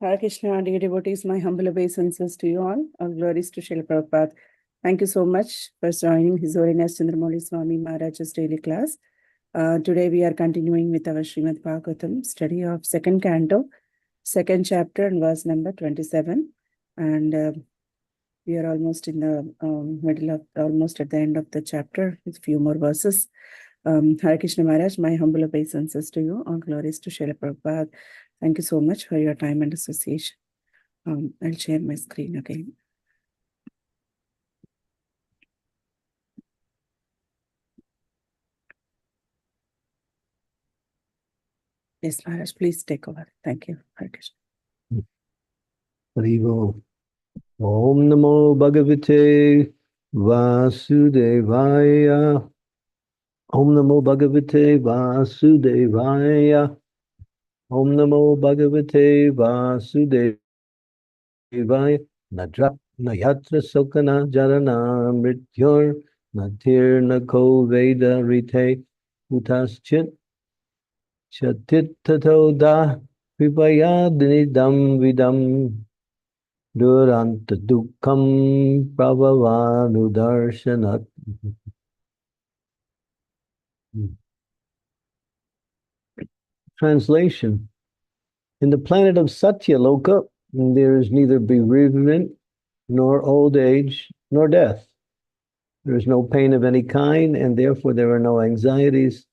Hare Krishna, dear devotees, my humble obeisances to you all. All glories to Srila Prabhupada. Thank you so much for joining His Holiness Candramauli Swami Maharaj's daily class. Today we are continuing with our Srimad Bhagavatam study of second canto, second chapter and verse number 27. And we are almost in the almost at the end of the chapter with a few more verses. Hare Krishna Maharaj, my humble obeisances to you. All glories to Srila Prabhupada. Thank you so much for your time and association. I'll share my screen again. Yes, Maharaj, please take over. Thank you. Hare Krishna. Haribo. Om Namo Bhagavate Vasudevaya. Om Namo Bhagavate Vasudevaya. Om Namo Bhagavate Vasudevaya. Nadra Nayatra Sokana Jarana Mrityur Natir Nako Veda Rite Utaschit Chatitato Da Vipayadinidam Vidam Duranta Dukkam Prabhavanudarshanat. Translation. In the planet of Satyaloka, there is neither bereavement, nor old age, nor death. There is no pain of any kind, and therefore there are no anxieties,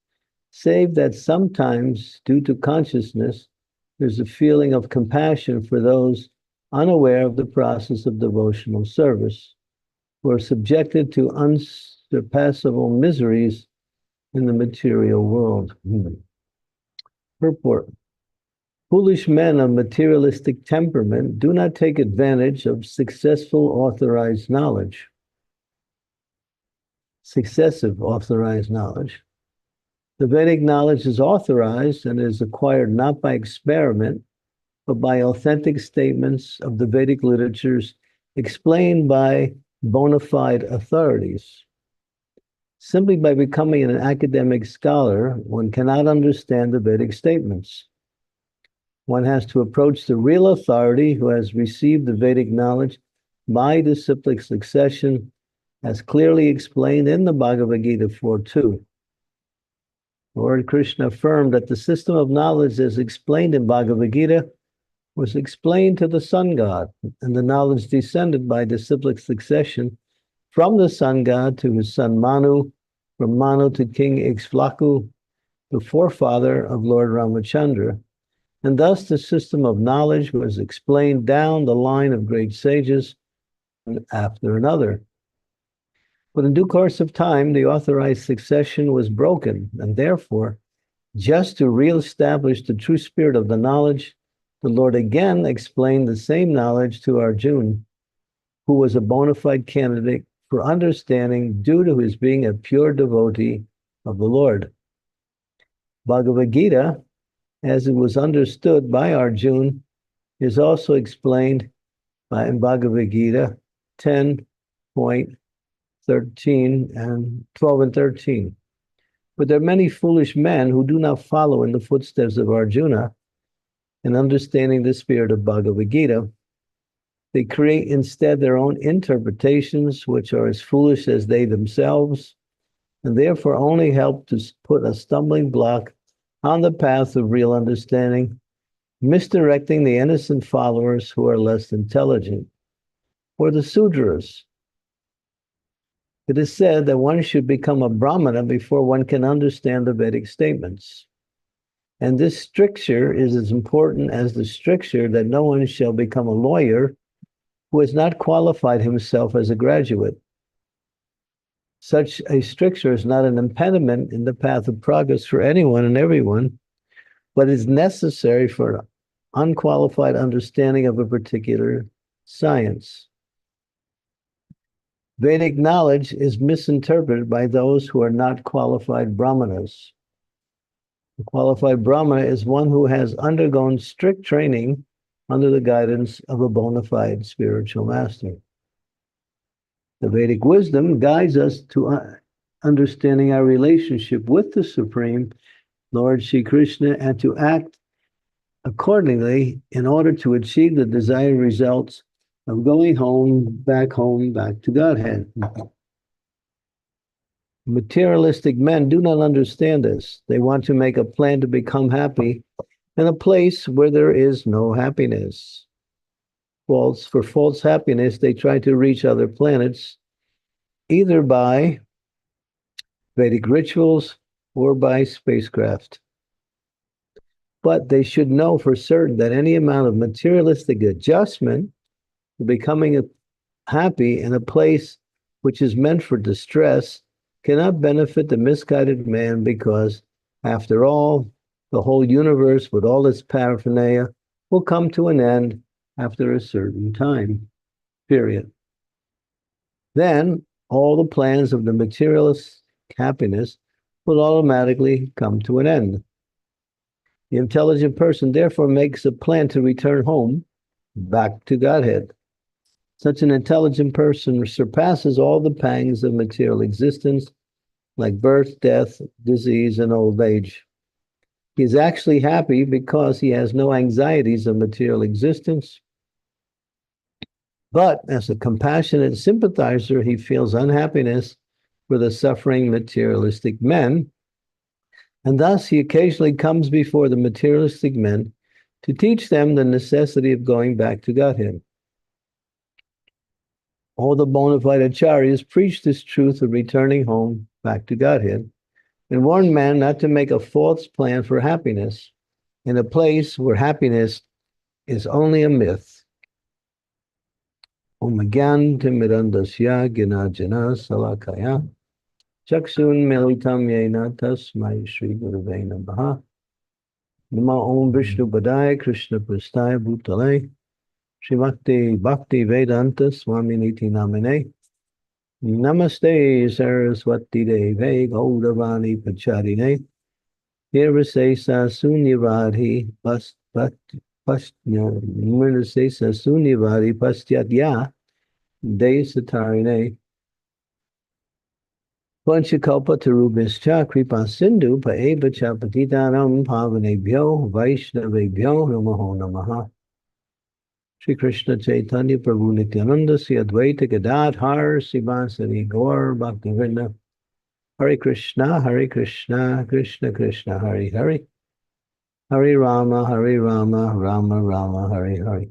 save that sometimes, due to consciousness, there's a feeling of compassion for those unaware of the process of devotional service, who are subjected to unsurpassable miseries in the material world. Purport. Foolish men of materialistic temperament do not take advantage of successive authorized knowledge. The Vedic knowledge is authorized and is acquired not by experiment, but by authentic statements of the Vedic literatures explained by bona fide authorities. Simply by becoming an academic scholar, one cannot understand the Vedic statements. One has to approach the real authority who has received the Vedic knowledge by disciplic succession, as clearly explained in the Bhagavad Gita 4.2. Lord Krishna affirmed that the system of knowledge as explained in Bhagavad Gita was explained to the sun god, and the knowledge descended by disciplic succession from the sun god to his son Manu, from Manu to King Ikshvaku, the forefather of Lord Ramachandra, and thus the system of knowledge was explained down the line of great sages, one after another. But in due course of time, the authorized succession was broken, and therefore, just to re-establish the true spirit of the knowledge, the Lord again explained the same knowledge to Arjuna, who was a bona fide candidate for understanding due to his being a pure devotee of the Lord. Bhagavad Gita, as it was understood by Arjuna, is also explained in Bhagavad Gita 10.13 and 12 and 13. But there are many foolish men who do not follow in the footsteps of Arjuna in understanding the spirit of Bhagavad Gita. They create instead their own interpretations, which are as foolish as they themselves, and therefore only help to put a stumbling block on the path of real understanding, misdirecting the innocent followers who are less intelligent. For the Sudras, it is said that one should become a Brahmana before one can understand the Vedic statements. And this stricture is as important as the stricture that no one shall become a lawyer who has not qualified himself as a graduate. Such a stricture is not an impediment in the path of progress for anyone and everyone, but is necessary for an unqualified understanding of a particular science. Vedic knowledge is misinterpreted by those who are not qualified brahmanas. A qualified brahmana is one who has undergone strict training under the guidance of a bona fide spiritual master. The Vedic wisdom guides us to understanding our relationship with the Supreme Lord Shri Krishna and to act accordingly in order to achieve the desired results of going back to Godhead. Materialistic men do not understand this. They want to make a plan to become happy in a place where there is no happiness. For false happiness, they try to reach other planets either by Vedic rituals or by spacecraft. But they should know for certain that any amount of materialistic adjustment to becoming happy in a place which is meant for distress cannot benefit the misguided man, because, after all, the whole universe with all its paraphernalia will come to an end after a certain time, period. Then all the plans of the materialist happiness will automatically come to an end. The intelligent person therefore makes a plan to return home, back to Godhead. Such an intelligent person surpasses all the pangs of material existence, like birth, death, disease, and old age. He is actually happy because he has no anxieties of material existence. But as a compassionate sympathizer, he feels unhappiness for the suffering materialistic men, and thus he occasionally comes before the materialistic men to teach them the necessity of going back to Godhead. All the bona fide acharyas preach this truth of returning home back to Godhead, and warn man not to make a false plan for happiness in a place where happiness is only a myth. Om Gyan Timirandasya Ginajana Salakaya Chaksun Militam Yena Tasmai Shri Gurave Namaha. Nama Om Vishnu Padaya Krishna Prastaya Bhutale Srimati Bhakti Vedanta Swami Niti Namine. Namaste Saraswati Deve Gaudavani Pacharine Nirvasesa Sunyavadhi Nirvasesa Sunyavadhi Pastyadya Desatarine Panchakalpa Tarubhischa Kripa Sindhu Paeva Chapatitanam Pavanebhyo Vaishnavebhyo Namaho Namaha. Shri Krishna Chaitanya Prabhu Nityananda Sri Advaita Gadadhar Sivasari Gaur Bhaktivinoda Hare Krishna Krishna Krishna Hare Hare Hare Rama Rama Rama Hare Hare.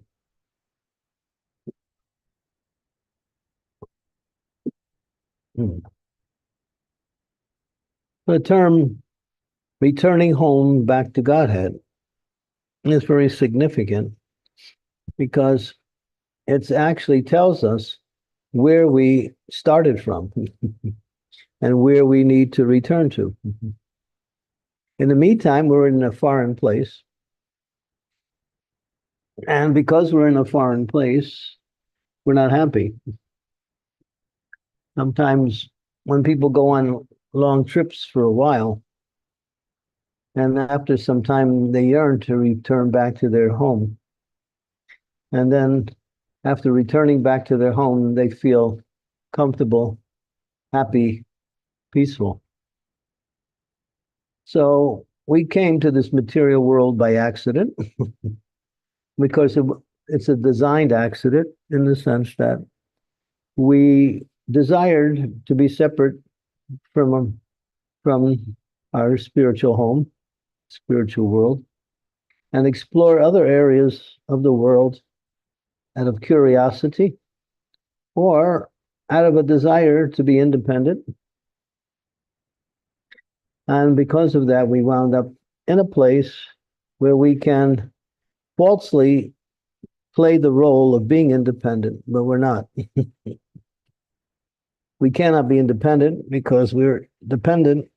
The term returning home back to Godhead is very significant, because it actually tells us where we started from and where we need to return to. In the meantime, we're in a foreign place. And because we're in a foreign place, we're not happy. Sometimes when people go on long trips for a while, and after some time they yearn to return back to their home. And then after returning back to their home, they feel comfortable, happy, peaceful. So we came to this material world by accident, because it's a designed accident, in the sense that we desired to be separate from our spiritual home, spiritual world, and explore other areas of the world out of curiosity or out of a desire to be independent. And because of that, we wound up in a place where we can falsely play the role of being independent, but we're not. We cannot be independent because we're dependent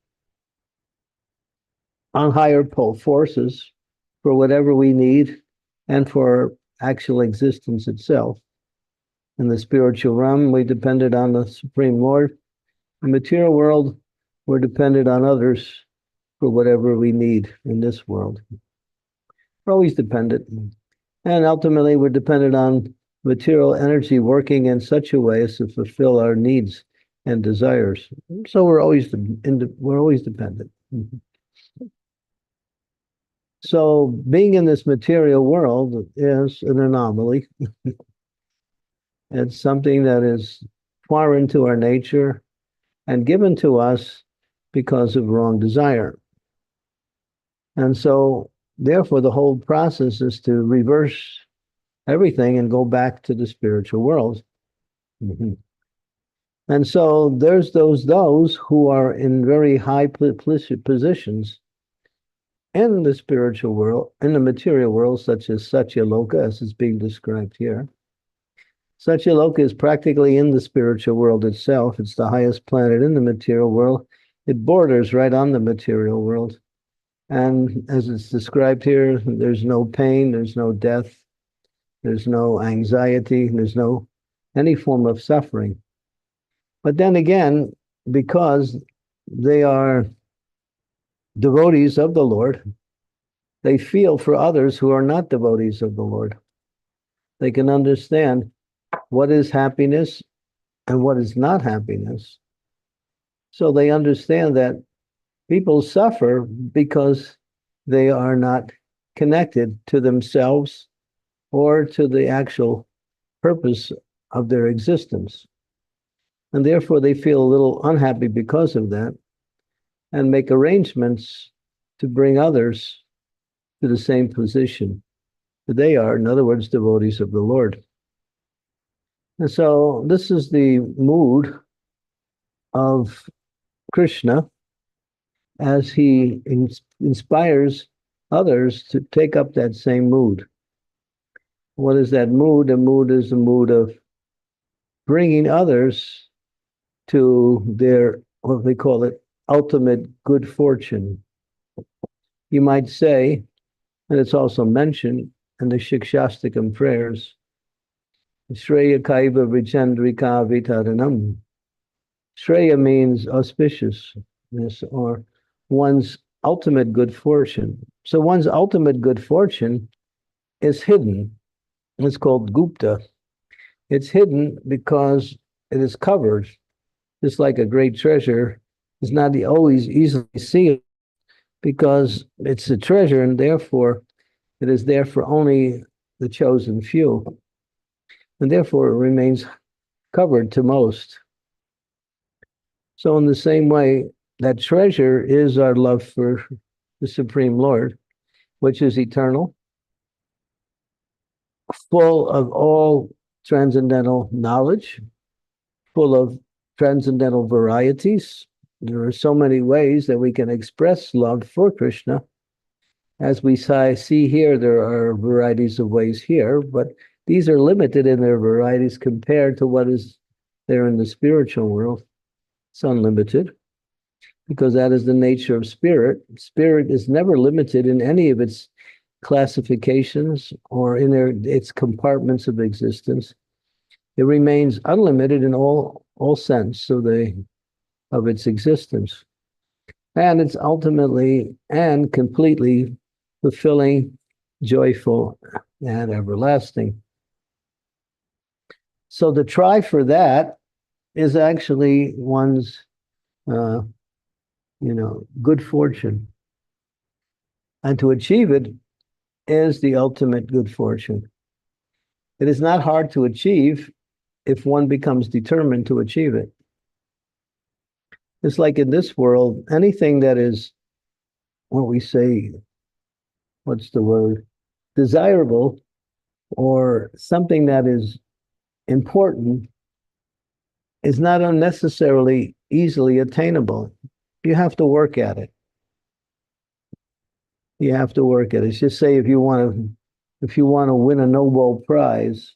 on higher forces for whatever we need and for actual existence itself. In the spiritual realm, we depended on the Supreme Lord. In the material world, we're dependent on others for whatever we need in this world. We're always dependent. And ultimately, we're dependent on material energy working in such a way as to fulfill our needs and desires. So we're always dependent. So being in this material world is an anomaly. It's something that is foreign to our nature and given to us because of wrong desire. And so, therefore, the whole process is to reverse everything and go back to the spiritual world. Mhm. And so there's those who are in very high positions in the spiritual world, in the material world, such as Satyaloka, as is being described here. Satyaloka is practically in the spiritual world itself. It's the highest planet in the material world. It borders right on the material world. And as it's described here, there's no pain, there's no death, there's no anxiety, there's no any form of suffering. But then again, because they are devotees of the Lord, they feel for others who are not devotees of the Lord. They can understand what is happiness and what is not happiness. So they understand that people suffer because they are not connected to themselves or to the actual purpose of their existence. And therefore, they feel a little unhappy because of that and make arrangements to bring others to the same position that they are, in other words, devotees of the Lord. And so this is the mood of Krishna as he inspires others to take up that same mood. What is that mood? The mood is the mood of bringing others to their, what they call it, ultimate good fortune. You might say, and it's also mentioned in the Shikshastakam prayers, Shreya Kaiva Vichandrika Vitaranam. Shreya means auspiciousness or one's ultimate good fortune. So one's ultimate good fortune is hidden. It's called Gupta. It's hidden because it is covered. Just like a great treasure is not always easily seen because it's a treasure and therefore it is there for only the chosen few. And therefore it remains covered to most. So in the same way, that treasure is our love for the Supreme Lord, which is eternal, full of all transcendental knowledge, full of transcendental varieties. There are so many ways that we can express love for Krishna. As we see here, there are varieties of ways here, but these are limited in their varieties compared to what is there in the spiritual world. It's unlimited because that is the nature of spirit. Spirit is never limited in any of its classifications or in its compartments of existence. It remains unlimited in all sense of its existence. And it's ultimately and completely fulfilling, joyful, and everlasting. So the try for that is actually one's, good fortune. And to achieve it is the ultimate good fortune. It is not hard to achieve if one becomes determined to achieve it. It's like in this world, anything that is what we say, what's the word? Desirable or something that is important is not unnecessarily easily attainable. You have to work at it. You have to work at it. It's just say if you want to win a Nobel Prize,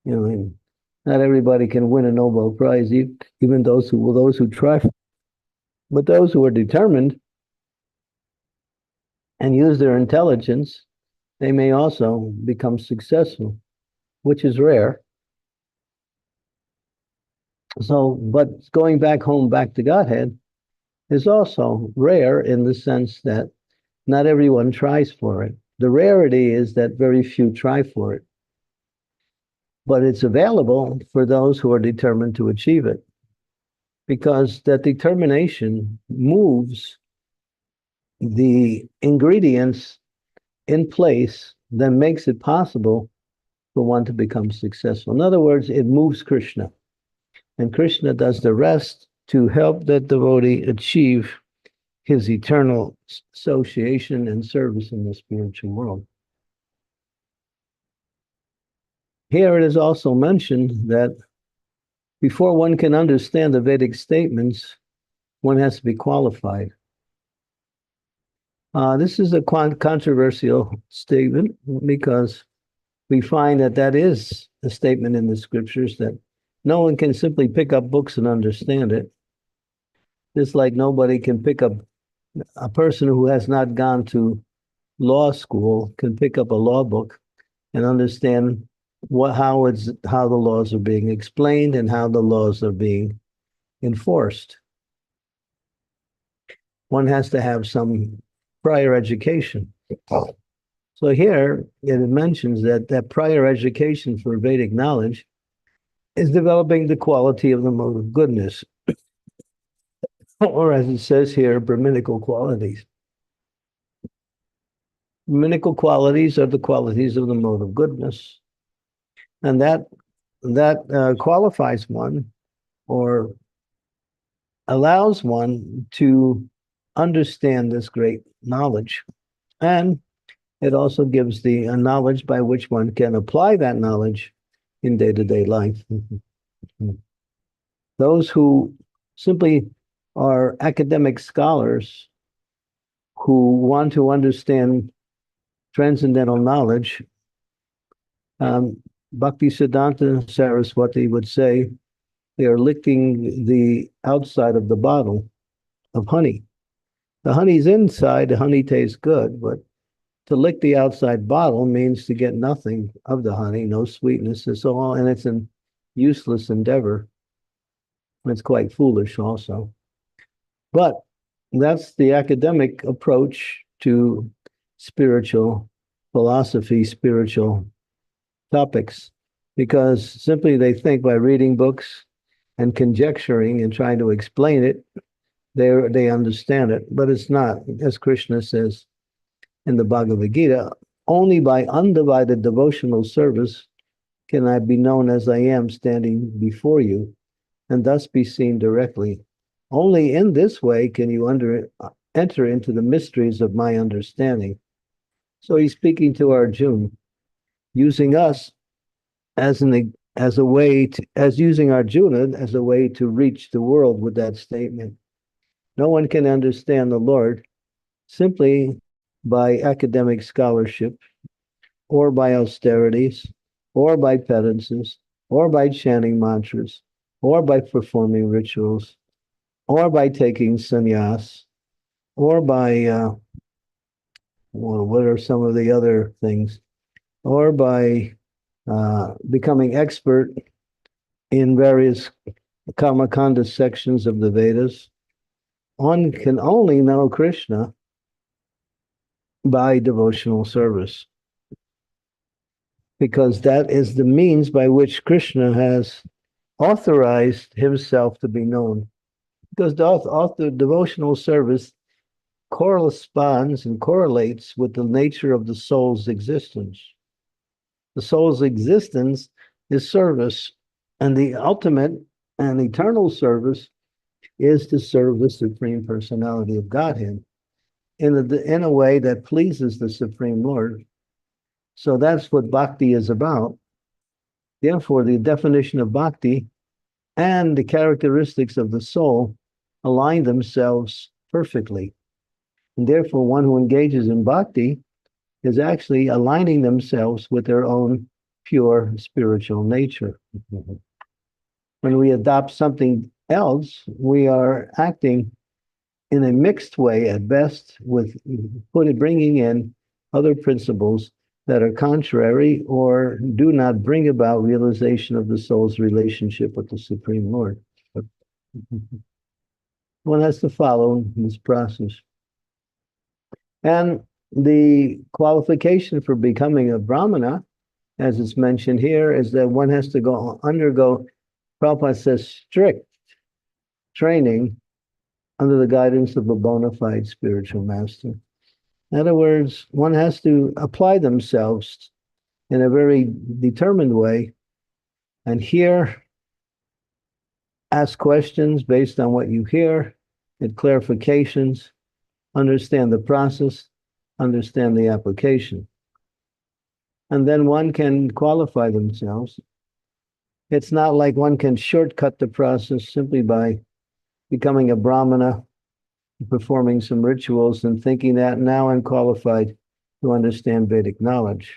not everybody can win a Nobel Prize, even those who try. But those who are determined and use their intelligence, they may also become successful, which is rare. So, but going back to Godhead is also rare in the sense that not everyone tries for it. The rarity is that very few try for it. But it's available for those who are determined to achieve it. Because that determination moves the ingredients in place that makes it possible for one to become successful. In other words, it moves Krishna, and Krishna does the rest to help that devotee achieve his eternal association and service in the spiritual world. Here it is also mentioned that before one can understand the Vedic statements, one has to be qualified. This is a controversial statement because we find that that is a statement in the scriptures that no one can simply pick up books and understand it. Just like nobody can pick up, a person who has not gone to law school can pick up a law book and understand how the laws are being explained and how the laws are being enforced. One has to have some prior education. So here it mentions that prior education for Vedic knowledge is developing the quality of the mode of goodness, or as it says here, Brahminical qualities. Brahminical qualities are the qualities of the mode of goodness, and that qualifies one or allows one to understand this great knowledge, and it also gives the knowledge by which one can apply that knowledge in day-to-day life. Those who simply are academic scholars who want to understand transcendental knowledge, Bhaktisiddhanta Saraswati would say they are licking the outside of the bottle of honey. The honey's inside, the honey tastes good, but to lick the outside bottle means to get nothing of the honey, no sweetness and so on, and it's a useless endeavor. It's quite foolish also. But that's the academic approach to spiritual philosophy, spiritual topics, because simply they think by reading books and conjecturing and trying to explain it, they understand it. But it's not, as Krishna says in the Bhagavad Gita, only by undivided devotional service can I be known as I am standing before you, and thus be seen directly. Only in this way can you enter into the mysteries of my understanding. So he's speaking to Arjuna, using us as a way to, as using Arjuna as a way to reach the world with that statement. No one can understand the Lord simply by academic scholarship, or by austerities, or by penances, or by chanting mantras, or by performing rituals, or by taking sannyas, or by, well, what are some of the other things? Or by becoming expert in various Kamakanda sections of the Vedas. One can only know Krishna by devotional service, because that is the means by which Krishna has authorized himself to be known. Because the devotional service corresponds and correlates with the nature of the soul's existence. The soul's existence is service, and the ultimate and eternal service is to serve the Supreme Personality of Godhead in a way that pleases the Supreme Lord. So that's what bhakti is about. Therefore, the definition of bhakti and the characteristics of the soul align themselves perfectly. And therefore, one who engages in bhakti is actually aligning themselves with their own pure spiritual nature. When we adopt something else, we are acting in a mixed way at best, with bringing in other principles that are contrary or do not bring about realization of the soul's relationship with the Supreme Lord. One has to follow this process. And the qualification for becoming a Brahmana, as it's mentioned here, is that one has to undergo, Prabhupada says, strict training under the guidance of a bona fide spiritual master. In other words, one has to apply themselves in a very determined way and hear, ask questions based on what you hear, get clarifications, understand the process, understand the application. And then one can qualify themselves. It's not like one can shortcut the process simply by becoming a brahmana, performing some rituals and thinking that now I'm qualified to understand Vedic knowledge.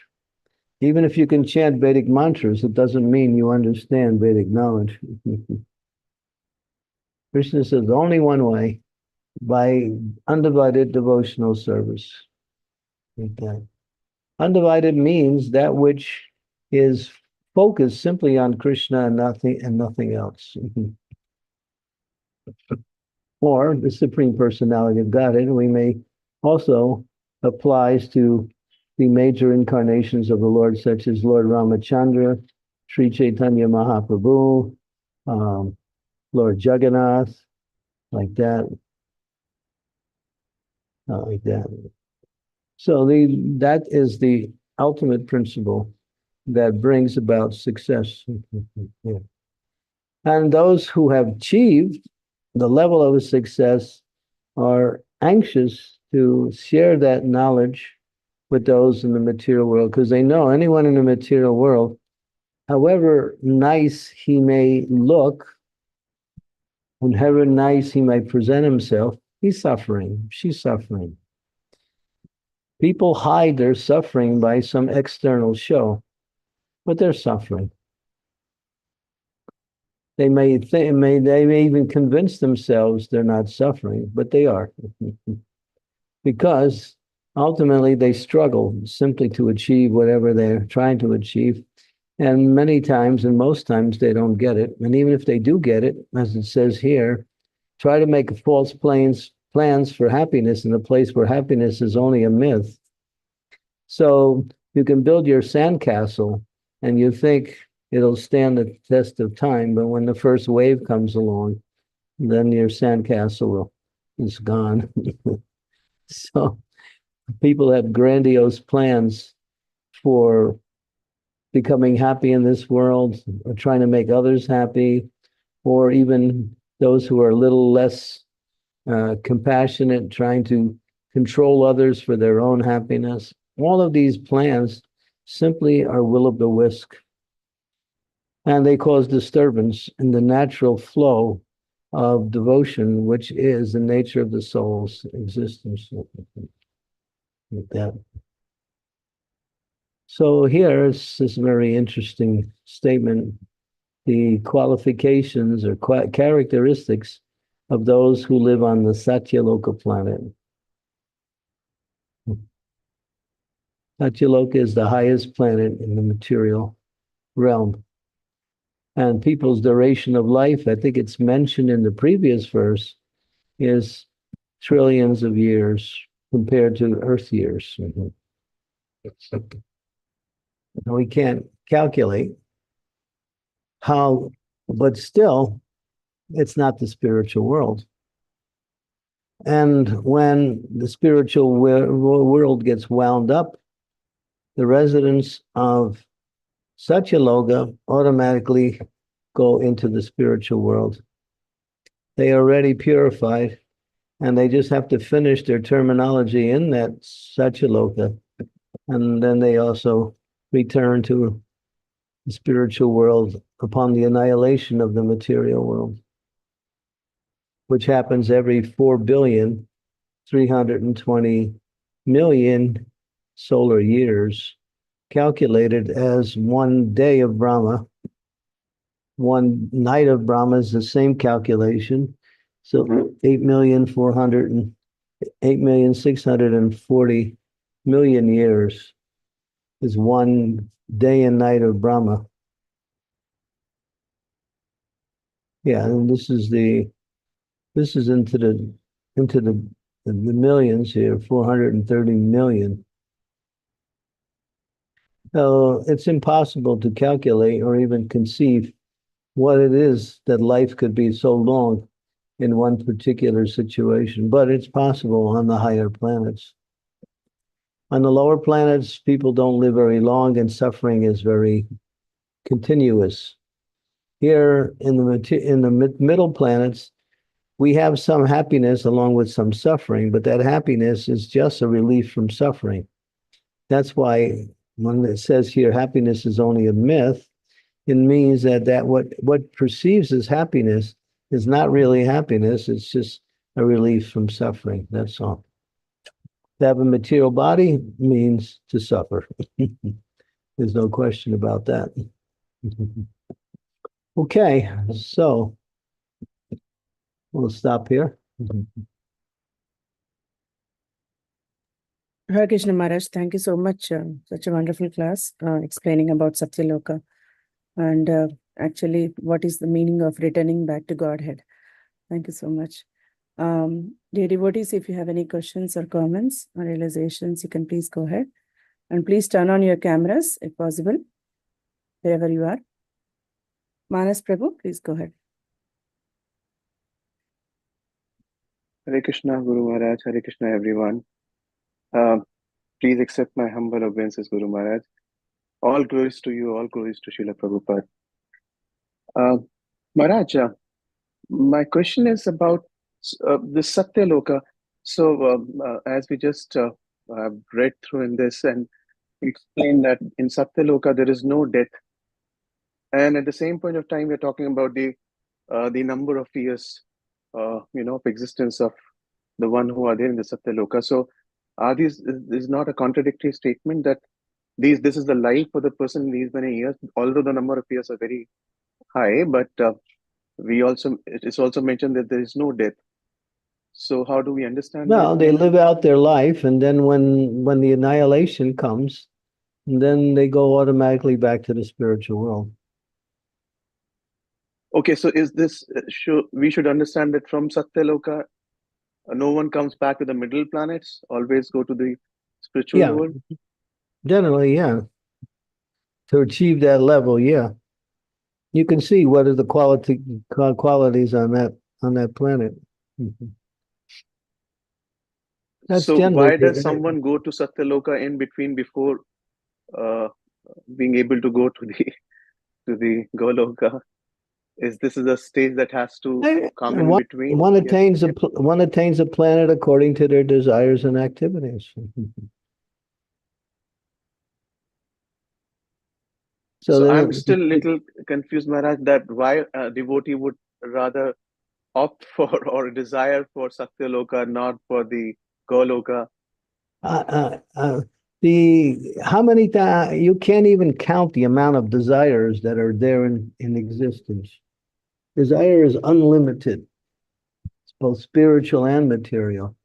Even if you can chant Vedic mantras, it doesn't mean you understand Vedic knowledge. Krishna says only one way, by undivided devotional service. Okay. Undivided means that which is focused simply on Krishna and nothing else. Or the Supreme Personality of Godhead. We may also applies to the major incarnations of the Lord, such as Lord Ramachandra, Sri Chaitanya Mahaprabhu, Lord Jagannath, like that. Like that. So that is the ultimate principle that brings about success. Yeah. And those who have achieved the level of success are anxious to share that knowledge with those in the material world, because they know anyone in the material world, however nice he may look, and however nice he may present himself, he's suffering, she's suffering. People hide their suffering by some external show, but they're suffering. They may even convince themselves they're not suffering, but they are. Because ultimately they struggle simply to achieve whatever they're trying to achieve. And many times, and most times, they don't get it. And even if they do get it, as it says here, try to make false plans for happiness in a place where happiness is only a myth. So you can build your sandcastle and you think it'll stand the test of time, but when the first wave comes along, then your sandcastle is gone. So people have grandiose plans for becoming happy in this world, or trying to make others happy, or even those who are a little less compassionate, trying to control others for their own happiness. All of these plans simply are will-o'-the-wisp, and they cause disturbance in the natural flow of devotion, which is the nature of the soul's existence. Like that. So here is this very interesting statement: the qualifications or characteristics of those who live on the Satyaloka planet. Satyaloka is the highest planet in the material realm. And people's duration of life, I think it's mentioned in the previous verse, is trillions of years compared to Earth years. We can't calculate how, but still, it's not the spiritual world. And when the spiritual world gets wound up, the residents of Satyaloka automatically go into the spiritual world. They are already purified, and they just have to finish their terminology in that Satyaloka, and then they also return to the spiritual world upon the annihilation of the material world, which happens every 4,320,000,000 solar years, calculated as 1 day of Brahma. 1 night of Brahma is the same calculation. So 8,640,000,000 years is 1 day and night of Brahma. Yeah, and this is into the millions here, 430 million. So it's impossible to calculate or even conceive what it is that life could be so long in one particular situation, but it's possible on the higher planets. On the lower planets, people don't live very long and suffering is very continuous. Here in the middle planets, we have some happiness along with some suffering, but that happiness is just a relief from suffering. That's why when it says here happiness is only a myth, it means that what perceives as happiness is not really happiness, it's just a relief from suffering. That's all. To have a material body means to suffer. There's no question about that. Okay, so we'll stop here. Hare Krishna Maharaj, thank you so much. Such a wonderful class explaining about Satyaloka and actually what is the meaning of returning back to Godhead. Thank you so much. Dear devotees, if you have any questions or comments or realizations, you can please go ahead. And please turn on your cameras if possible, wherever you are. Manas Prabhu, please go ahead. Hare Krishna, Guru Maharaj, Hare Krishna, everyone. Please accept my humble obeisances, Guru Maharaj. All glories to you, all glories to Srila Prabhupada. Maharaj, my question is about the Satyaloka. So, as we just have read through in this and explained that in Satyaloka there is no death, and at the same point of time we're talking about the number of years, of existence of the one who are there in the Satyaloka. So, this is not a contradictory statement that this is the life for the person in these many years, although the number of years are very high, but it is also mentioned that there is no death. So how do we understand No, that? they live out their life, and then when the annihilation comes, then they go automatically back to the spiritual world. Okay, so is this we should understand that from Satyaloka, no one comes back to the middle planets, always go to the spiritual world? Generally, yeah. To achieve that level, yeah. You can see what are the qualities on that planet. That's so generally why does someone go to Satyaloka in between before being able to go to the Goloka? This is a stage that has to come in between? One attains a planet according to their desires and activities. So I'm still a little confused, Maharaj, that why a devotee would rather opt for or desire for Satyaloka, not for the Goloka. How many times you can't even count the amount of desires that are there in existence. Desire is unlimited. It's both spiritual and material.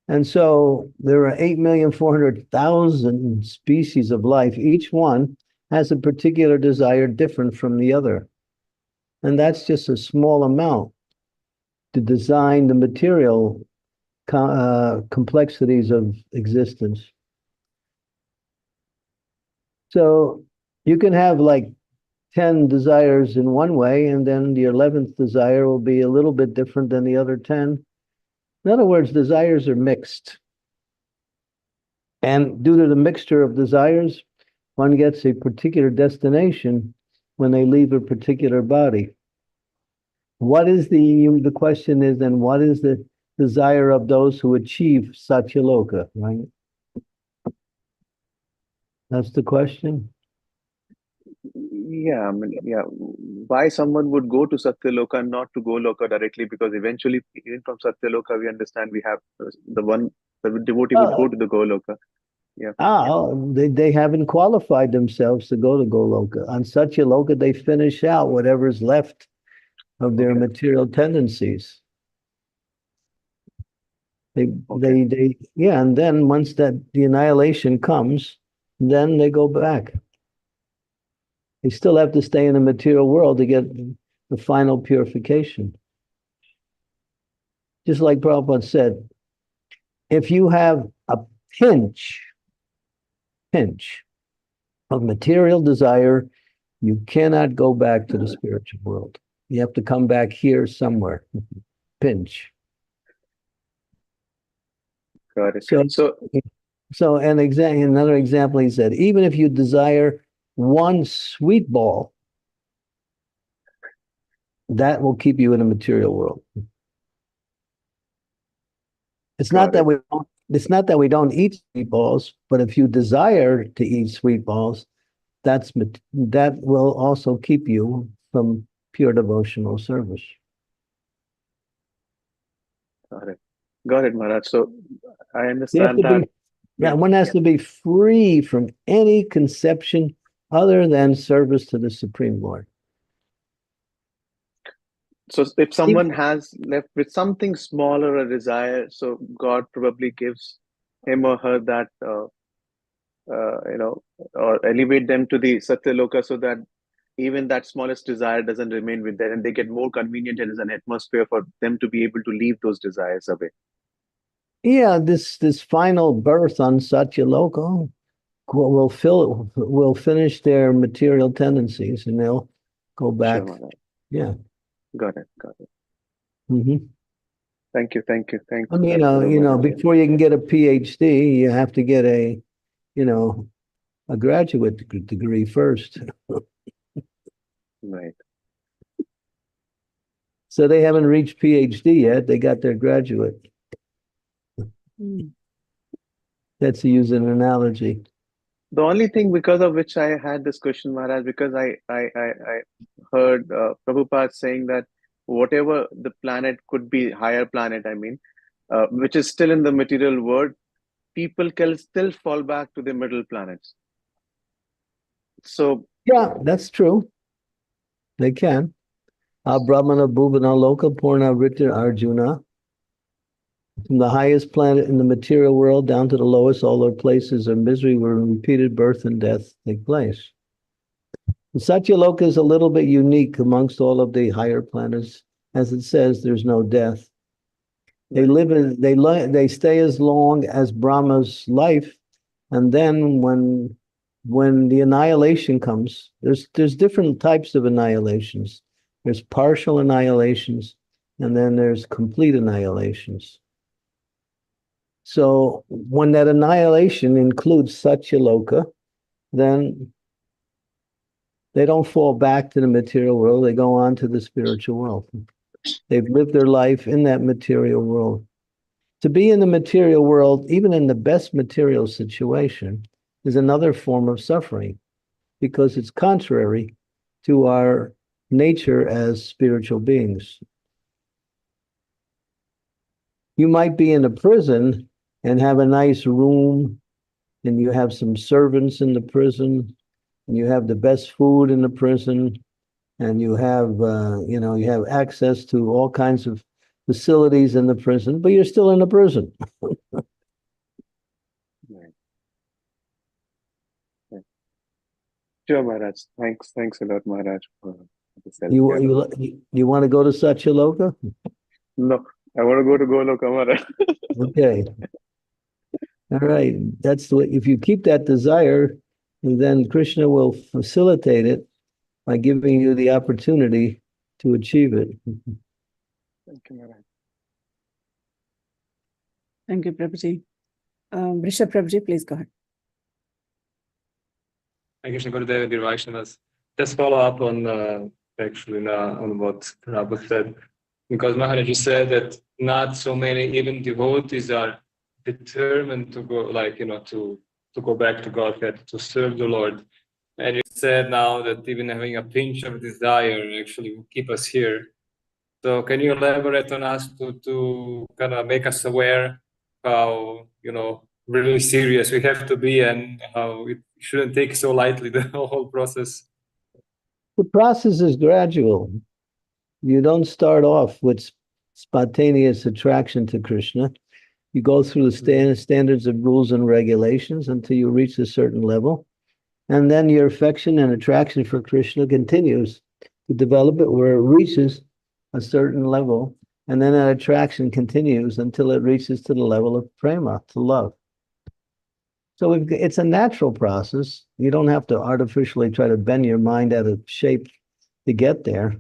And so there are 8,400,000 species of life. Each one has a particular desire different from the other. And that's just a small amount to design the material complexities of existence. So you can have like 10 desires in one way, and then the 11th desire will be a little bit different than the other 10. In other words, desires are mixed. And due to the mixture of desires, one gets a particular destination when they leave a particular body. What is the question is then, what is the desire of those who achieve Satyaloka, right? That's the question. Yeah, why someone would go to Satyaloka and not to Goloka directly? Because eventually, even from Satyaloka, we understand we have the devotee would go to the Goloka. Yeah. They haven't qualified themselves to go to Goloka. On Satyaloka, they finish out whatever's left of their material tendencies. And then once the annihilation comes, then they go back. They still have to stay in the material world to get the final purification. Just like Prabhupada said, if you have a pinch of material desire, you cannot go back to the spiritual world. You have to come back here somewhere. pinch. Got it. So another example, he said, even if you desire one sweet ball, that will keep you in the material world. It's not that we don't eat sweet balls, but if you desire to eat sweet balls, that will also keep you from pure devotional service. Got it, Maharaj. So I understand that. One has to be free from any conception other than service to the Supreme Lord. So if someone has left with something smaller a desire, so God probably gives him or her that, or elevate them to the Satyaloka so that even that smallest desire doesn't remain with them, and they get more convenient as an atmosphere for them to be able to leave those desires away. Yeah, this final birth on Satyaloka will finish their material tendencies, and they'll go back. Sure, yeah. Got it. Mm-hmm. Thank you. I mean, before you can get a PhD, you have to get a graduate degree first. Right. So they haven't reached PhD yet. They got their graduate. That's to use an analogy. The only thing because of which I had this question, Maharaj, because I heard Prabhupada saying that whatever the planet could be, higher planet, I mean, which is still in the material world, people can still fall back to the middle planets. So yeah, that's true. They can. Brahmana Bhuvana Loka Purna Rita Arjuna. From the highest planet in the material world down to the lowest, all their places of misery where repeated birth and death take place. And Satyaloka is a little bit unique amongst all of the higher planets. As it says, there's no death. They stay as long as Brahma's life, and then when the annihilation comes, there's different types of annihilations. There's partial annihilations, and then there's complete annihilations. So when that annihilation includes Satyaloka, then they don't fall back to the material world. They go on to the spiritual world. They've lived their life in that material world. To be in the material world, even in the best material situation, is another form of suffering because it's contrary to our nature as spiritual beings. You might be in a prison and have a nice room, and you have some servants in the prison, and you have the best food in the prison, and you have you have access to all kinds of facilities in the prison, but you're still in the prison. Right. Sure, Maharaj. Thanks a lot, Maharaj, for this. You want to go to Satyaloka? No, I want to go to Goloka, Maharaj. Okay. All right. That's the way. If you keep that desire, then Krishna will facilitate it by giving you the opportunity to achieve it. Thank you, Maharaj. Thank you, Prabhuji. Rishabh Prabhuji, please go ahead. Thank you, Gurudev, dear Vaishnavas. Just follow up on on what Prabhu said, because Maharaj said that not so many even devotees are determined to go, to go back to Godhead, to serve the Lord. And you said now that even having a pinch of desire actually will keep us here. So can you elaborate on us to kind of make us aware how, really serious we have to be and how it shouldn't take so lightly the whole process? The process is gradual. You don't start off with spontaneous attraction to Krishna. You go through the standards of rules and regulations until you reach a certain level. And then your affection and attraction for Krishna continues to develop it where it reaches a certain level. And then that attraction continues until it reaches to the level of prema, to love. So it's a natural process. You don't have to artificially try to bend your mind out of shape to get there.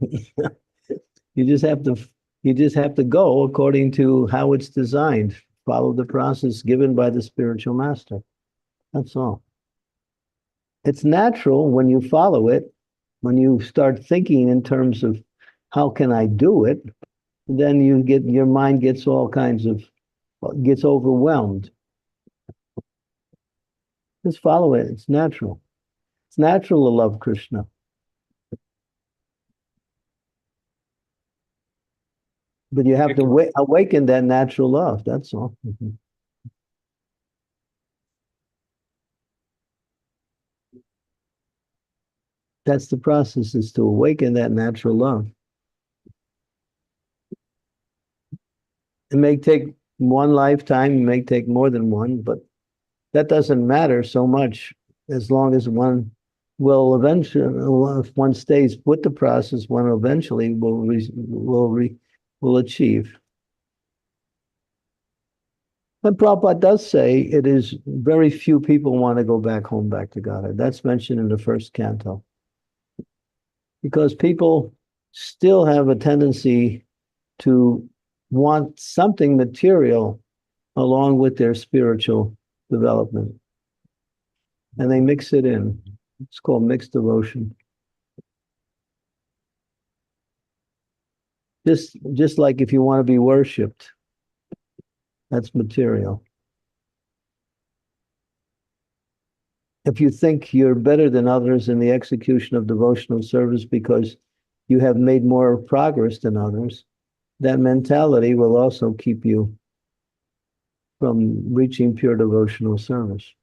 You just have to, You just have to go according to how it's designed. Follow the process given by the spiritual master. That's all. It's natural when you follow it, when you start thinking in terms of how can I do it, then your mind gets all kinds of, gets overwhelmed. Just follow it. It's natural. It's natural to love Krishna. But you have to awaken that natural love. That's all. That's the process, is to awaken that natural love. It may take one lifetime, it may take more than one, but that doesn't matter so much as long as one will eventually, if one stays with the process, one eventually will achieve. And Prabhupada does say it is very few people want to go back home, back to Godhead. That's mentioned in the first canto. Because people still have a tendency to want something material along with their spiritual development. And they mix it in. It's called mixed devotion. Just like if you want to be worshipped, that's material. If you think you're better than others in the execution of devotional service because you have made more progress than others, that mentality will also keep you from reaching pure devotional service.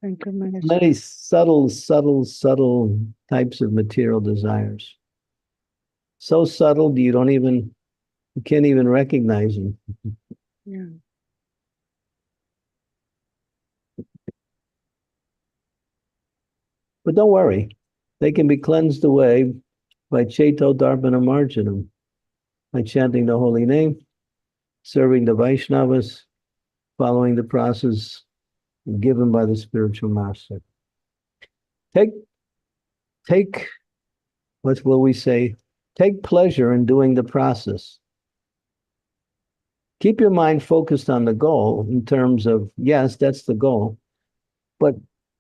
Thank you, Maharaj. Many subtle types of material desires. So subtle you can't even recognize them. Yeah. But don't worry, they can be cleansed away by Cheto Darbana Marjanam, by chanting the holy name, serving the Vaishnavas, following the process given by the spiritual master. Take, what will we say? Take pleasure in doing the process. Keep your mind focused on the goal in terms of, yes, that's the goal, but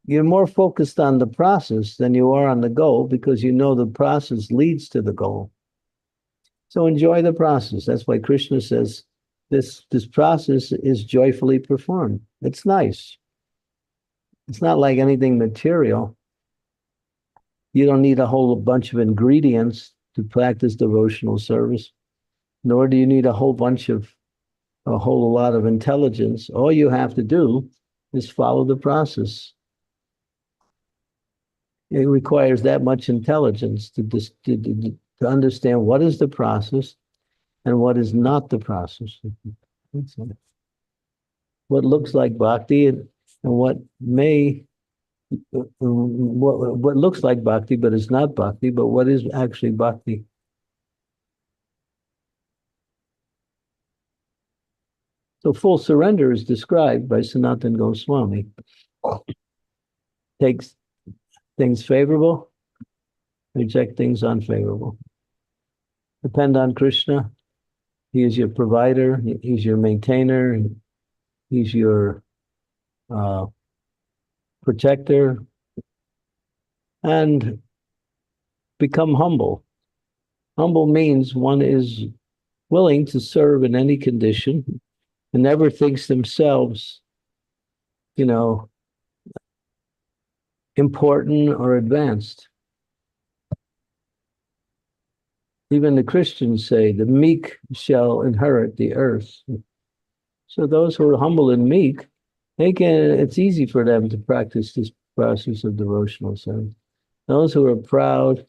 you're more focused on the process than you are on the goal because you know the process leads to the goal. So enjoy the process. That's why Krishna says this process is joyfully performed. It's nice. It's not like anything material. You don't need a whole bunch of ingredients to practice devotional service, nor do you need a whole lot of intelligence. All you have to do is follow the process. It requires that much intelligence to understand what is the process and what is not the process. What looks like bhakti and what looks like bhakti but is not bhakti, but what is actually bhakti. So full surrender is described by Sanatana Goswami. Takes things favorable, reject things unfavorable. Depend on Krishna. He is your provider. He's your maintainer. He's your protector. And become humble. Humble means one is willing to serve in any condition and never thinks themselves, important or advanced. Even the Christians say, the meek shall inherit the earth. So those who are humble and meek, it's easy for them to practice this process of devotional service. Those who are proud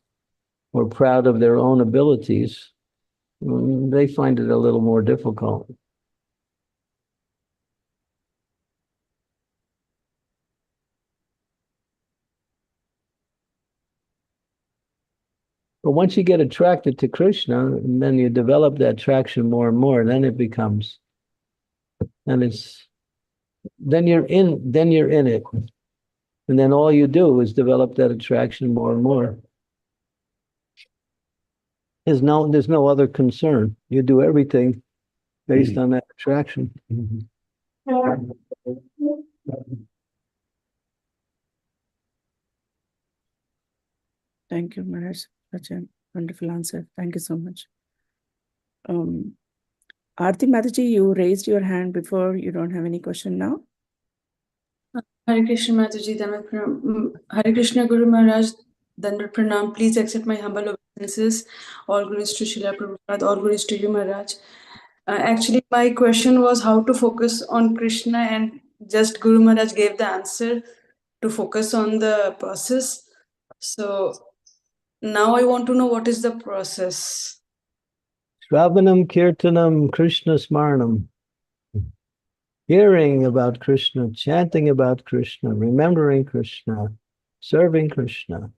or proud of their own abilities, they find it a little more difficult. But once you get attracted to Krishna, and then you develop that attraction more and more, then it becomes, then you're in it. And then all you do is develop that attraction more and more. There's no other concern. You do everything based on that attraction. Thank you, Maharaj. Such a wonderful answer. Thank you so much. Aarti Mataji, you raised your hand before. You don't have any question now? Hare Krishna Mataji, Hare Krishna Guru Maharaj, Dandar Pranam. Please accept my humble obeisances. All glories to Srila Prabhupada, all glories to you, Maharaj. Actually, my question was how to focus on Krishna, and just Guru Maharaj gave the answer to focus on the process. So now I want to know what is the process. Shravanam Kirtanam Krishna Smarnam. Hearing about Krishna, chanting about Krishna, remembering Krishna, serving Krishna.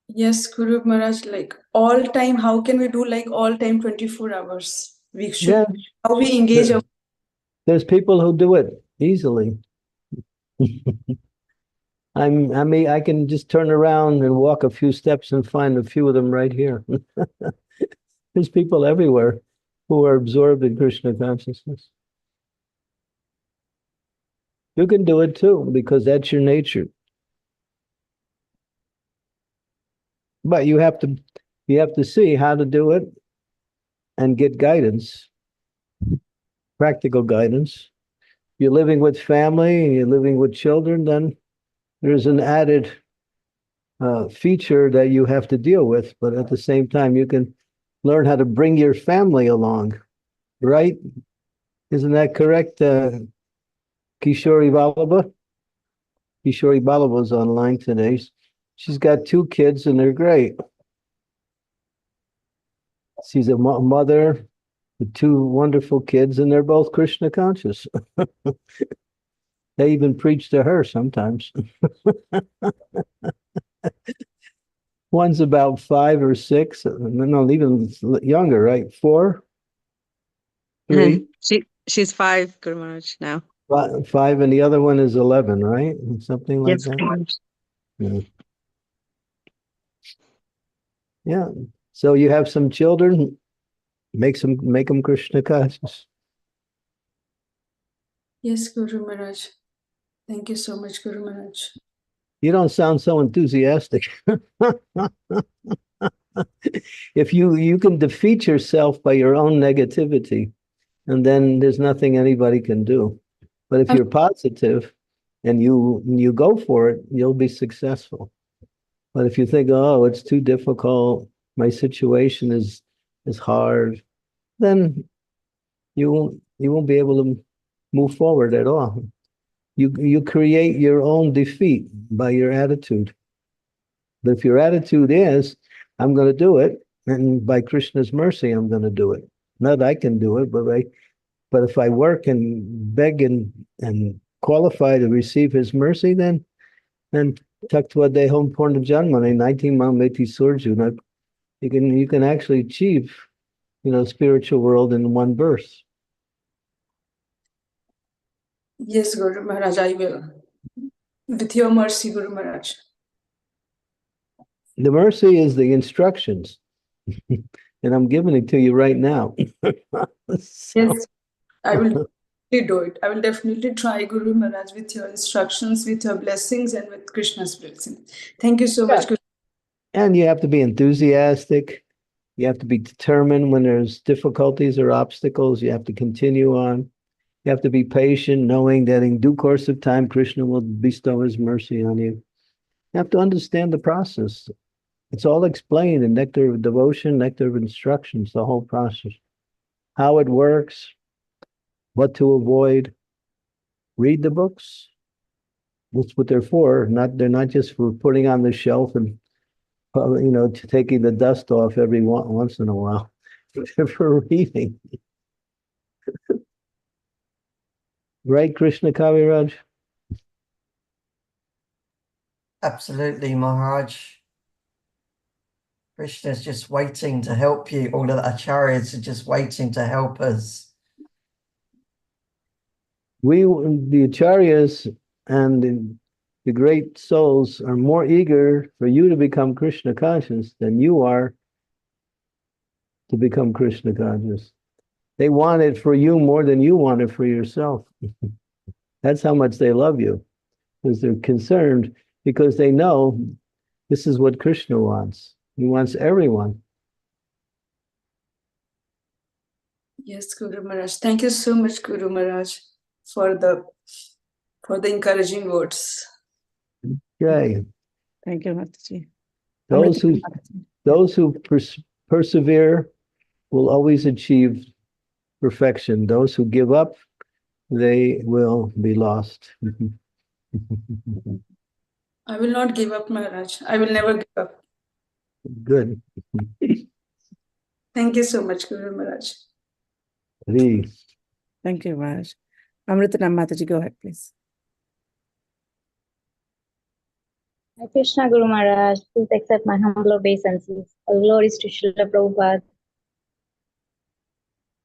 Yes, Guru Maharaj, like all time, how can we do like all time 24 hours? We should, Yeah, how we engage our there's people who do it easily. I can just turn around and walk a few steps and find a few of them right here. There's people everywhere who are absorbed in Krishna consciousness. You can do it too, because that's your nature. But you have to see how to do it and get guidance, practical guidance. If you're living with family and you're living with children, then there's an added feature that you have to deal with. But at the same time, you can learn how to bring your family along, right? Isn't that correct, Kishori Vallabha? Kishori Vallabha's online today. She's got 2 kids and they're great. She's a mother with 2 wonderful kids and they're both Krishna conscious. They even preach to her sometimes. One's about 5 or 6, no, even younger, right? 4, 3. She's 5, Guru Maharaj, now. 5, and the other one is 11, right? Something like Yes, that. Guru Maharaj. Yeah. Yeah. So you have some children, make them Krishna conscious. Yes, Guru Maharaj. Thank you so much, Guru Maharaj. You don't sound so enthusiastic. If you can defeat yourself by your own negativity, and then there's nothing anybody can do. But if you're positive and you go for it, you'll be successful. But if you think, oh, it's too difficult, my situation is hard, then you won't be able to move forward at all. You create your own defeat by your attitude. But if your attitude is, I'm going to do it, and by Krishna's mercy, I'm going to do it. Not I can do it, but if I work and beg and qualify to receive his mercy, then taktva deham purna janmane 19 mameti surjuna, you can actually achieve, spiritual world in one birth. Yes, Guru Maharaj, I will. With your mercy, Guru Maharaj. The mercy is the instructions, and I'm giving it to you right now. Yes, I will definitely do it. I will definitely try, Guru Maharaj, with your instructions, with your blessings, and with Krishna's blessing. Thank you so much, Guru. And you have to be enthusiastic. You have to be determined when there's difficulties or obstacles. You have to continue on. You have to be patient, knowing that in due course of time, Krishna will bestow his mercy on you. You have to understand the process. It's all explained in Nectar of Devotion, Nectar of Instructions, the whole process. How it works, what to avoid. Read the books. That's what they're for. They're not just for putting on the shelf and taking the dust off every once in a while. They're for reading. Right, Krishna Kaviraj? Absolutely, Maharaj. Krishna's just waiting to help you. All of the acharyas are just waiting to help us. We, the Acharyas and the great souls are more eager for you to become Krishna conscious than you are to become Krishna conscious. They want it for you more than you want it for yourself. That's how much they love you, because they're concerned, because they know this is what Krishna wants. He wants everyone. Yes, Guru Maharaj. Thank you so much, Guru Maharaj, for the encouraging words. Okay. Thank you, Mataji. Those who Mataji. those who persevere will always achieve perfection. Those who give up, they will be lost. I will not give up, Maharaj. I will never give up. Good. Thank you so much, Guru Maharaj. Please. Thank you, Raj. Amritanam Mataji, go ahead, please. Hare Krishna Guru Maharaj, please accept my humble obeisances. All glories to Srila Prabhupada.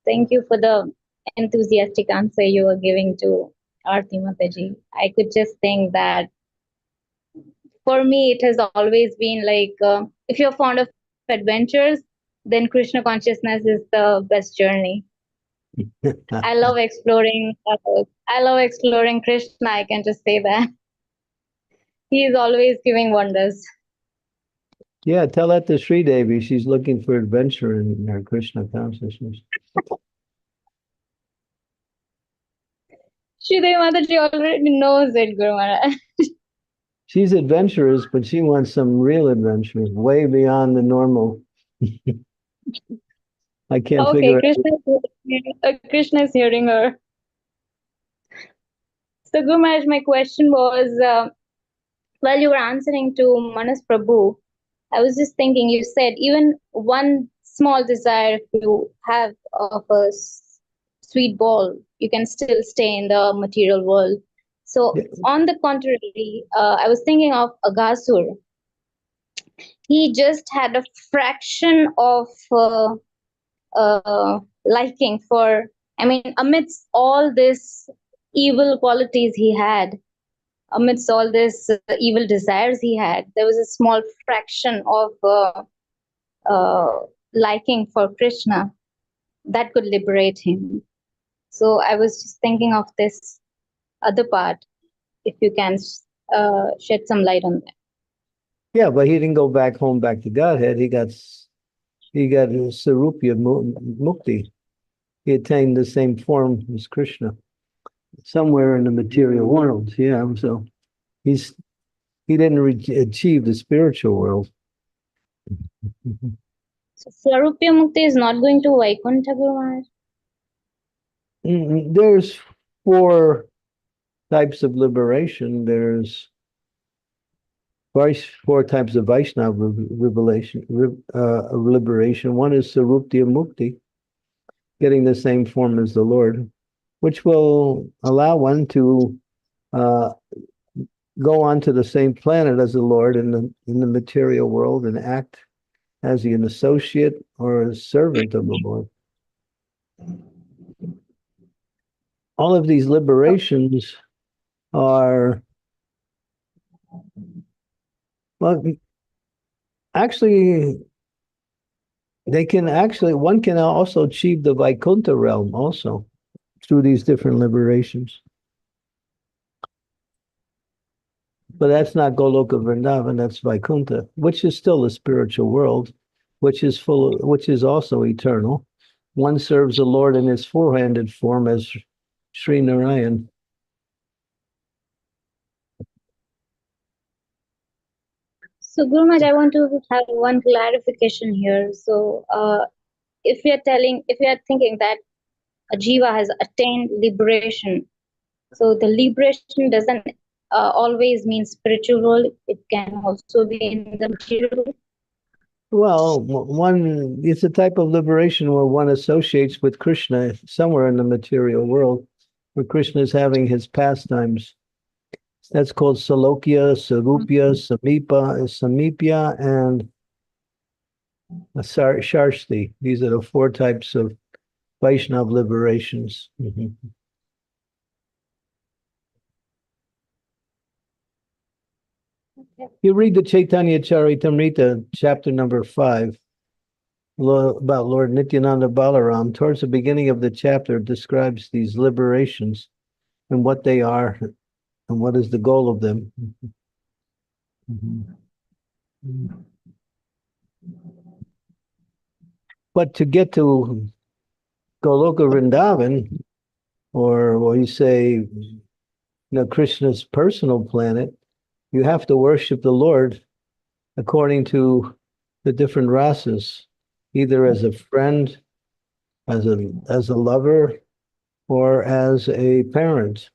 Thank you for the enthusiastic answer you were giving to Aarti Mataji. I could just think that for me, it has always been like, if you're fond of adventures, then Krishna consciousness is the best journey. I love exploring. I love exploring Krishna. I can just say that he is always giving wonders. Yeah, tell that to Sri Devi. She's looking for adventure in her Krishna consciousness. Shridevi Mataji already knows it, Guru Maharaj. She's adventurous, but she wants some real adventure, way beyond the normal. I can't figure Okay, out. Krishna is hearing her. So, Guru Maharaj, my question was, while you were answering to Manas Prabhu, I was just thinking, you said even one small desire you have of a sweet ball, you can still stay in the material world. So, Yeah. on the contrary, I was thinking of Aghasur. He just had a fraction of liking for, I mean, amidst all this evil qualities he had, amidst all this evil desires he had, there was a small fraction of liking for Krishna that could liberate him. So I was just thinking of this other part, if you can shed some light on that. Yeah, but he didn't go back home, back to Godhead. He got Sarupya Mukti. He attained the same form as Krishna, somewhere in the material world. Yeah, so he didn't achieve the spiritual world. So Swarupya Mukti is not going to Vaikuntha, Guru Maharaj? There's 4 types of liberation. There's 4 types of Vaishnava liberation. One is Sarupya Mukti, getting the same form as the Lord, which will allow one to go onto the same planet as the Lord in the material world and act as an associate or a servant of the Lord. All of these liberations are, well, actually, one can also achieve the Vaikuntha realm also through these different liberations. But that's not Goloka Vrindavan, that's Vaikuntha, which is still a spiritual world, which is also eternal. One serves the Lord in his 4-handed form as Sri Narayan. So, Guru Maharaj, I want to have one clarification here. So, if we are thinking that a jiva has attained liberation, so the liberation doesn't always mean spiritual world. It can also be in the material world. Well, it's a type of liberation where one associates with Krishna somewhere in the material world, where Krishna is having his pastimes. That's called Salokya, Sarupya, Samipya, and Sharshti. These are the 4 types of Vaishnav liberations. You read the Chaitanya Charitamrita, chapter number 5, about Lord Nityananda Balaram. Towards the beginning of the chapter, it describes these liberations and what they are and what is the goal of them. But to get to Goloka Vrindavan, or what you say, Krishna's personal planet, you have to worship the Lord according to the different rasas, either as a friend, as a lover, or as a parent.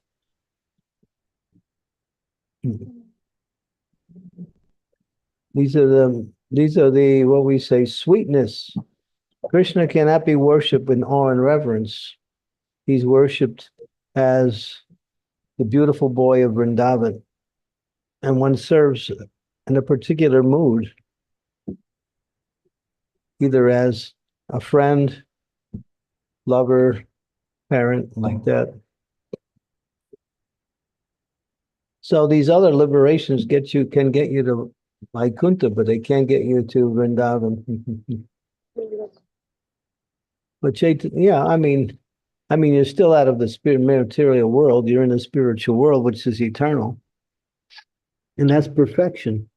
These are the what we say sweetness. Krishna cannot be worshipped in awe and reverence. He's worshipped as the beautiful boy of Vrindavan, and one serves in a particular mood, either as a friend, lover, parent, like that. So these other liberations can get you to Vaikuntha, but they can't get you to Vrindavan. But I mean, you're still out of the material world. You're in the spiritual world, which is eternal, and that's perfection.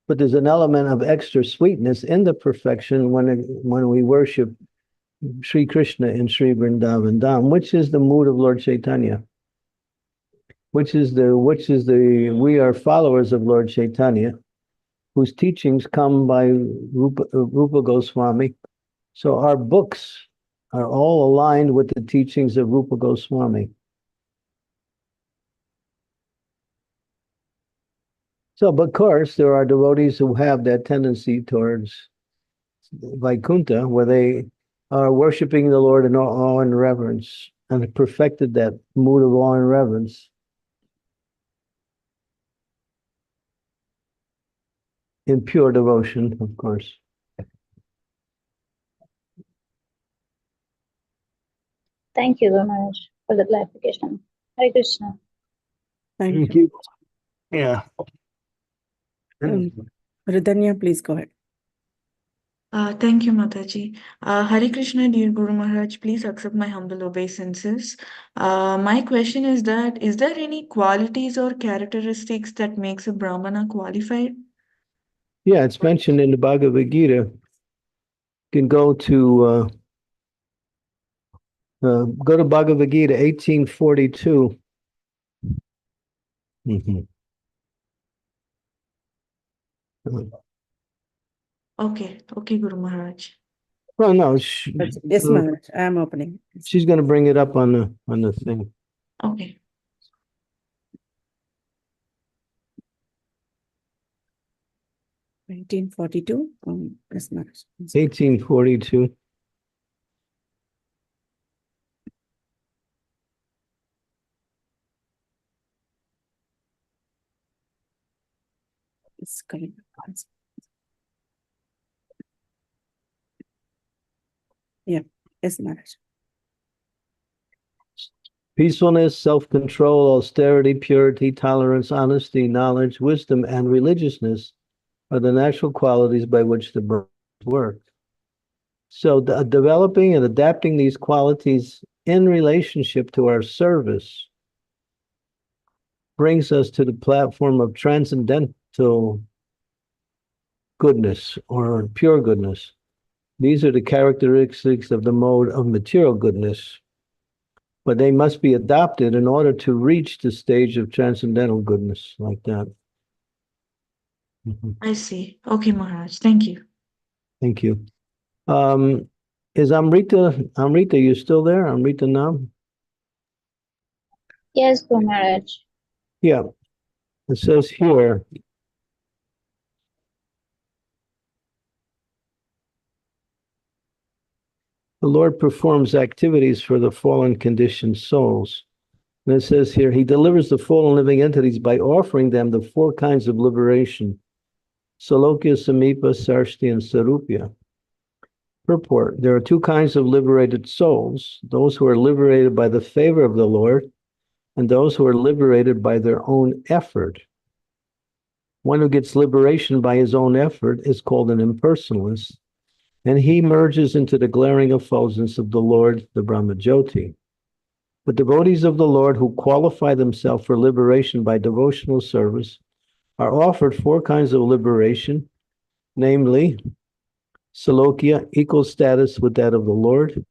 But there's an element of extra sweetness in the perfection when we worship Sri Krishna in Sri Vrindavan Dham, which is the mood of Lord Chaitanya. We are followers of Lord Chaitanya, whose teachings come by Rupa Goswami. So our books are all aligned with the teachings of Rupa Goswami. So, but of course, there are devotees who have that tendency towards Vaikuntha, where they are worshiping the Lord in awe and reverence, and have perfected that mood of awe and reverence in pure devotion, of course. Thank you, Guru Maharaj, for the clarification. Hare Krishna. Thank you. Yeah. Ridhanya, please go ahead. Thank you, Mataji. Hare Krishna, dear Guru Maharaj, please accept my humble obeisances. My question is that, is there any qualities or characteristics that makes a Brahmana qualified? Yeah, it's mentioned in the Bhagavad Gita. You can go to Bhagavad Gita 1842. Okay, Guru Maharaj. Oh no, Yes, Maharaj, I am opening. she's going to bring it up on the thing. Okay. 1842. Yes, Maharaj. 1842. It's coming. Yeah. Yes, Maharaj. Peacefulness, self-control, austerity, purity, tolerance, honesty, knowledge, wisdom, and religiousness are the natural qualities by which the Brahmanas work. So developing and adapting these qualities in relationship to our service brings us to the platform of transcendental goodness or pure goodness. These are the characteristics of the mode of material goodness, but they must be adopted in order to reach the stage of transcendental goodness, like that. I see. Okay, Maharaj. Thank you. Thank you. Is Amrita, you still there? Amrita now? Yes, Guru Maharaj. Yeah. It says here, the Lord performs activities for the fallen conditioned souls. And it says here, he delivers the fallen living entities by offering them the 4 kinds of liberation: Salokya, Samipa, Sarshti, and Sarupya. Purport: there are 2 kinds of liberated souls: those who are liberated by the favor of the Lord, and those who are liberated by their own effort. One who gets liberation by his own effort is called an impersonalist, and he merges into the glaring effulgence of the Lord, the Brahmajyoti. But devotees of the Lord who qualify themselves for liberation by devotional service are offered four kinds of liberation, namely, Salokya, equal status with that of the Lord;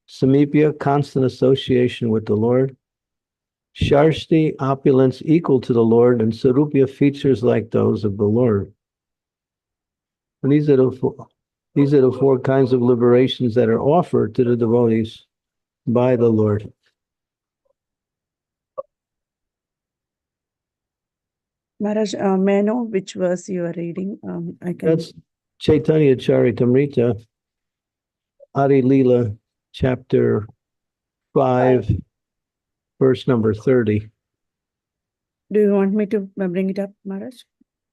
Samipya, constant association with the Lord; Sharshti, opulence equal to the Lord; and Sarupya, features like those of the Lord. And these are the four kinds of liberations that are offered to the devotees by the Lord. Maharaj, may I know which verse you are reading? I can. That's Chaitanya Charitamrita, Adi Leela, chapter 5, verse number 30. Do you want me to bring it up, Maharaj?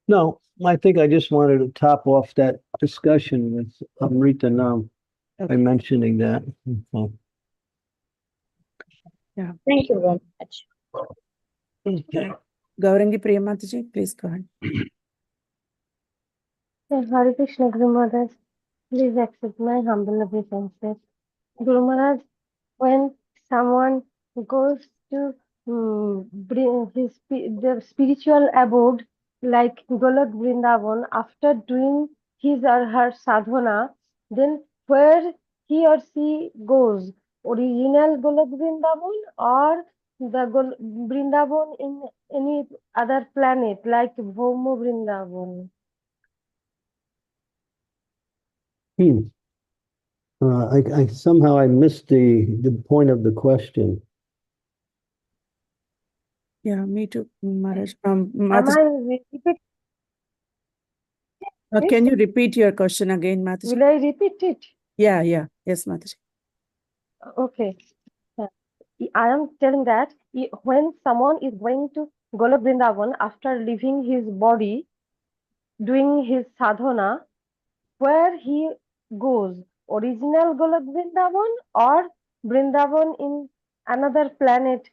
No, I think I just wanted to top off that discussion with Amrita Nam by Okay. mentioning that. Thank you very much. Okay. Gaurangi Priyamataji, please go ahead. Hare Krishna, Guru Maharaj. Please accept my humble obeisances. Guru Maharaj, when someone goes to bring the spiritual abode like Golok Vrindavan, after doing his or her sadhana, then where he or she goes, original Golok Vrindavan or the Vrindavan in any other planet like Bhaumo Vrindavan? I somehow I missed the point of the question. Yeah, me too, Maharaj. Am Mataji, I repeat it? can you repeat your question again, Mataji? Will I repeat it? Yeah. Yes, Mataji. Okay. I am telling that when someone is going to Golok Vrindavan after leaving his body, doing his sadhana, where he goes, original Golok Vrindavan or Vrindavan in another planet,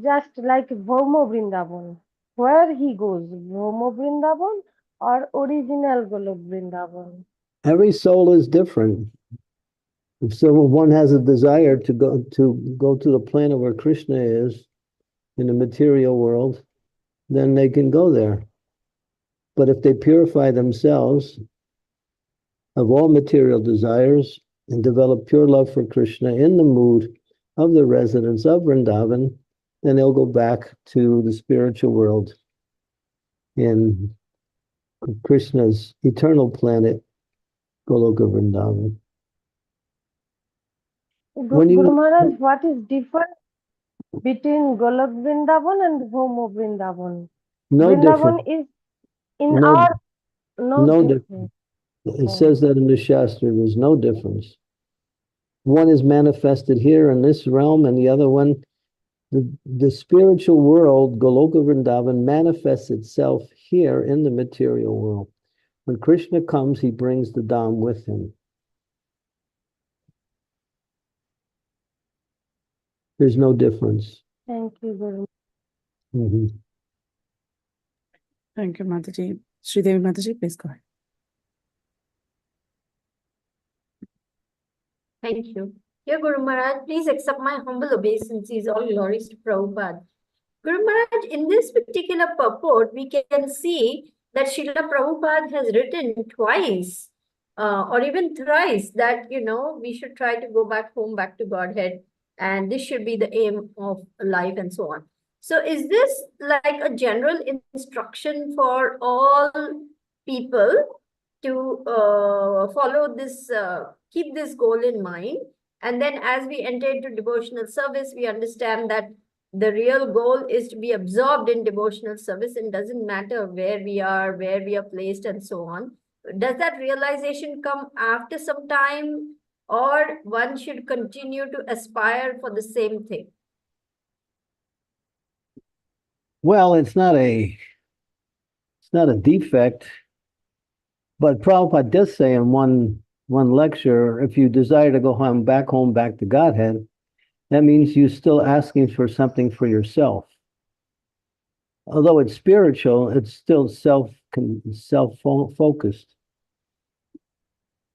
just like Bhaumo Vrindavan, where he goes, Bhaumo Vrindavan or original Golok Vrindavan? Every soul is different. If someone has a desire to go to the planet where Krishna is in the material world, then they can go there. But if they purify themselves of all material desires and develop pure love for Krishna in the mood of the residents of Vrindavan, then they'll go back to the spiritual world in Krishna's eternal planet, Goloka Vrindavan. Guru Maharaj, what is different between Golok Vrindavan and Bhaumo Vrindavan? No Vrindavan different. is in No, our no difference. different. It says that in the Shastra, there's no difference. One is manifested here in this realm, and the other one, the spiritual world, Goloka Vrindavan, manifests itself here in the material world. When Krishna comes, he brings the Dham with him. There's no difference. Thank you, Guru. Mm-hmm. Thank you, Mataji. Sridevi Mataji, please go ahead. Thank you. Dear Guru Maharaj, please accept my humble obeisances. All glories to Prabhupada. Guru Maharaj, in this particular purport, we can see that Srila Prabhupada has written twice or even thrice that, we should try to go back home, back to Godhead, and this should be the aim of life and so on. So is this like a general instruction for all people to follow this, keep this goal in mind? And then as we enter into devotional service, we understand that the real goal is to be absorbed in devotional service, and doesn't matter where we are placed and so on. Does that realization come after some time, or one should continue to aspire for the same thing? Well, it's not a defect, but Prabhupada does say in one lecture, if you desire to go back to Godhead, that means you're still asking for something for yourself. Although it's spiritual, it's still self-focused.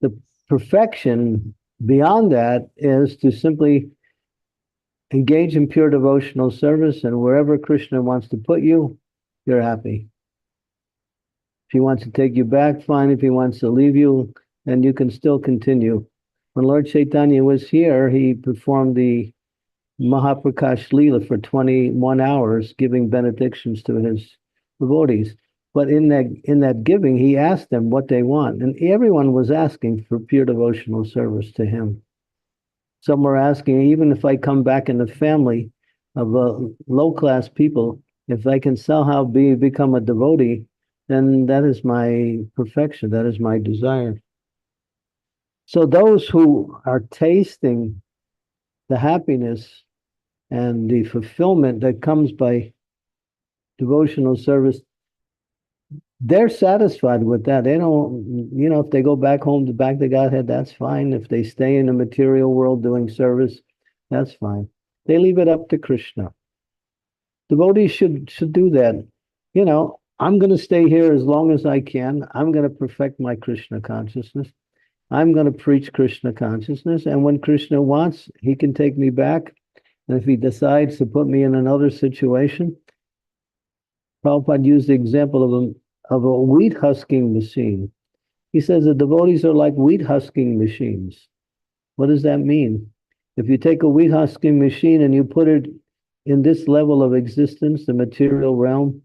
The perfection beyond that is to simply engage in pure devotional service, and wherever Krishna wants to put you, you're happy. If he wants to take you back, fine. If he wants to leave you, then you can still continue. When Lord Chaitanya was here, he performed the Mahaprakash Leela for 21 hours, giving benedictions to his devotees. But in that giving, he asked them what they want. And everyone was asking for pure devotional service to him. Some were asking, even if I come back in the family of low-class people, if I can somehow become a devotee, then that is my perfection. That is my desire. So those who are tasting the happiness and the fulfillment that comes by devotional service, they're satisfied with that. They don't, if they go back home to back to Godhead, that's fine. If they stay in the material world doing service, that's fine. They leave it up to Krishna. Devotees should do that. I'm going to stay here as long as I can. I'm going to perfect my Krishna consciousness. I'm going to preach Krishna consciousness. And when Krishna wants, he can take me back. And if he decides to put me in another situation, Prabhupada used the example of a wheat husking machine. He says the devotees are like wheat husking machines. What does that mean? If you take a wheat husking machine and you put it in this level of existence, the material realm,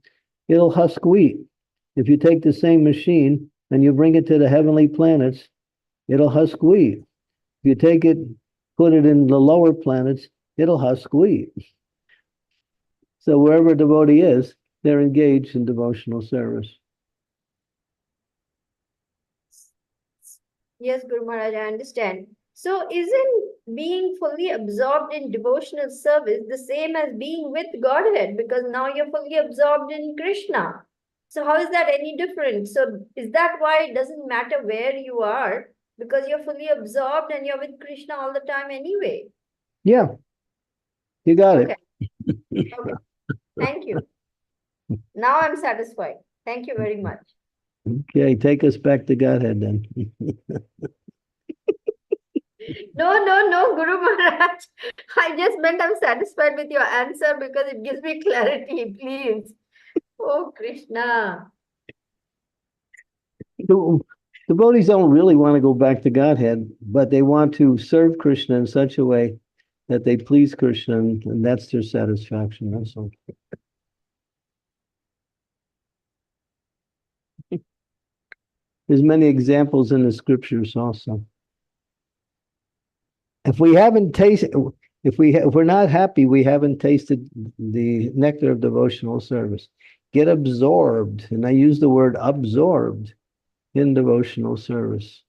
it'll husk wheat. If you take the same machine and you bring it to the heavenly planets, it'll husk wheat. If you take it, put it in the lower planets, it'll husk wheat. So wherever a devotee is, they're engaged in devotional service. Yes, Guru Maharaj, I understand. So isn't being fully absorbed in devotional service the same as being with Godhead? Because now you're fully absorbed in Krishna. So how is that any different? So is that why it doesn't matter where you are? Because you're fully absorbed and you're with Krishna all the time anyway. Yeah, you got Okay. Okay. Thank you. Now I'm satisfied. Thank you very much. Okay, take us back to Godhead then. No, Guru Maharaj. I just meant I'm satisfied with your answer because it gives me clarity, please. Oh, Krishna. The devotees don't really want to go back to Godhead, but they want to serve Krishna in such a way that they please Krishna, and that's their satisfaction. That's all. There's many examples in the scriptures also. If we haven't tasted, if we're not happy, we haven't tasted the nectar of devotional service. Get absorbed, and I use the word absorbed in devotional service.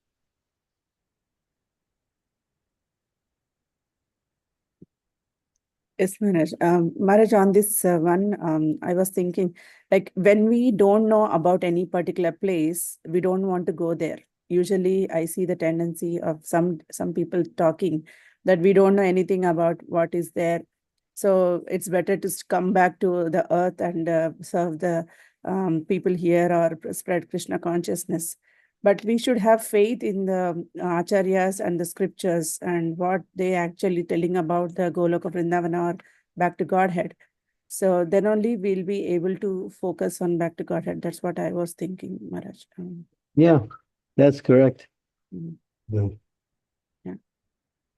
Yes, Maharaj. Maharaj, on this one, I was thinking, like when we don't know about any particular place, we don't want to go there. Usually, I see the tendency of some people talking that we don't know anything about what is there. So it's better to come back to the earth and serve the people here or spread Krishna consciousness. But we should have faith in the acharyas and the scriptures and what they actually telling about the Goloka Vrindavana or back to Godhead. So then only we'll be able to focus on back to Godhead. That's what I was thinking, Maharaj. Yeah, that's correct. Yeah.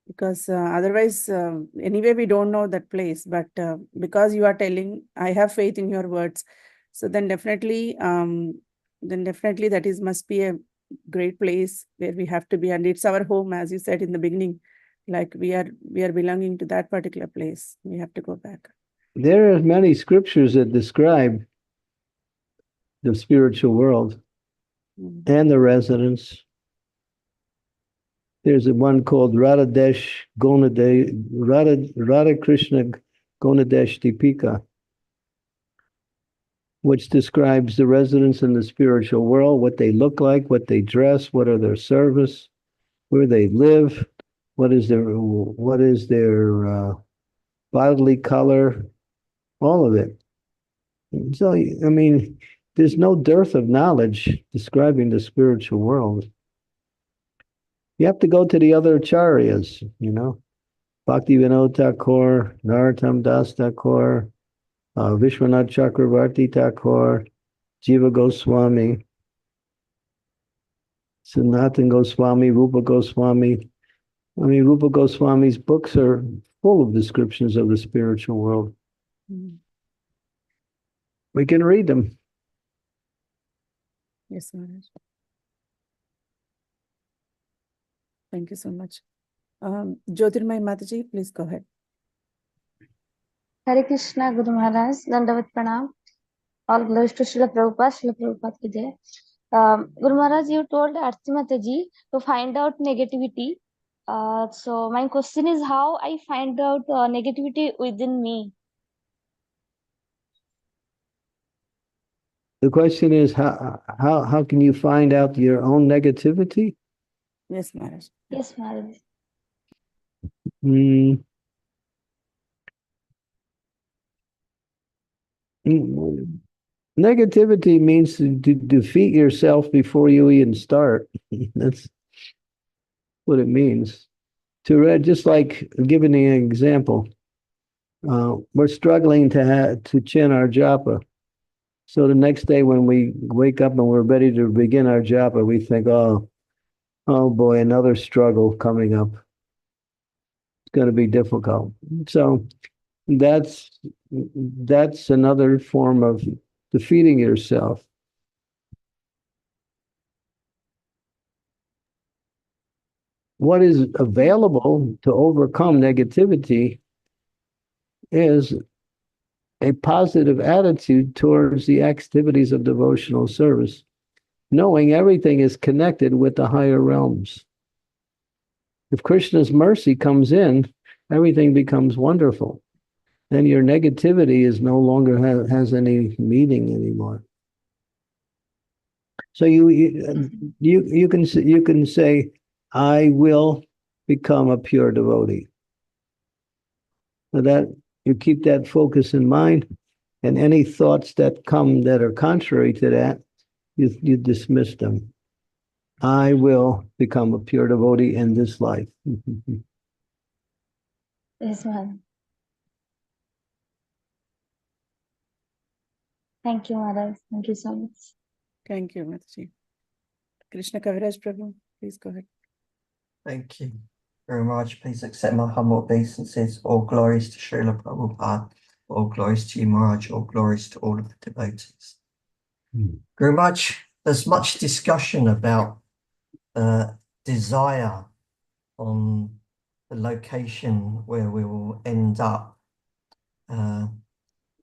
Because otherwise, anyway, we don't know that place. But because you are telling, I have faith in your words. So then definitely that is must be a great place where we have to be, and it's our home, as you said in the beginning. Like we are belonging to that particular place. We have to go back. There are many scriptures that describe the spiritual world and the residents. There's one called Radha Krishna Gonadesh Deepika, which describes the residents in the spiritual world, what they look like, what they dress, what are their service, where they live, what is their bodily color, all of it. So, I mean, there's no dearth of knowledge describing the spiritual world. You have to go to the other acharyas, Bhaktivinoda Thakur, Narottam Das Thakur, Vishwanath Chakravarti Thakur, Jiva Goswami, Sanatan Goswami, Rupa Goswami. I mean, Rupa Goswami's books are full of descriptions of the spiritual world. We can read them. Yes, Maharaj. Thank you so much. Jyotirmay Mataji, please go ahead. Hare Krishna, Guru Maharaj, Dandavat Pranam. All glories to Srila Prabhupada ki jai. Guru Maharaj, you told Arti Mataji to find out negativity. So my question is how I find out negativity within me. The question is how can you find out your own negativity? Yes, Maharaj. Yes, Maharaj. Negativity means to defeat yourself before you even start. That's what it means. Just like giving an example, we're struggling to chant our japa. So the next day when we wake up and we're ready to begin our japa, we think, oh boy, another struggle coming up. It's going to be difficult. So that's another form of defeating yourself. What is available to overcome negativity is a positive attitude towards the activities of devotional service, knowing everything is connected with the higher realms. If Krishna's mercy comes in, everything becomes wonderful. Then your negativity is no longer has any meaning anymore. So you can say, I will become a pure devotee. So that you keep that focus in mind, and any thoughts that come that are contrary to that, you dismiss them. I will become a pure devotee in this life. Yes, Maharaj. Thank you, Maharaj. Thank you so much. Thank you, Mataji. Krishna Kaviraj Prabhu, please go ahead. Thank you very much. Please accept my humble obeisances. All glories to Srila Prabhupada. All glories to you, Maharaj. All glories to all of the devotees. Very much. There's much discussion about desire on the location where we will end up,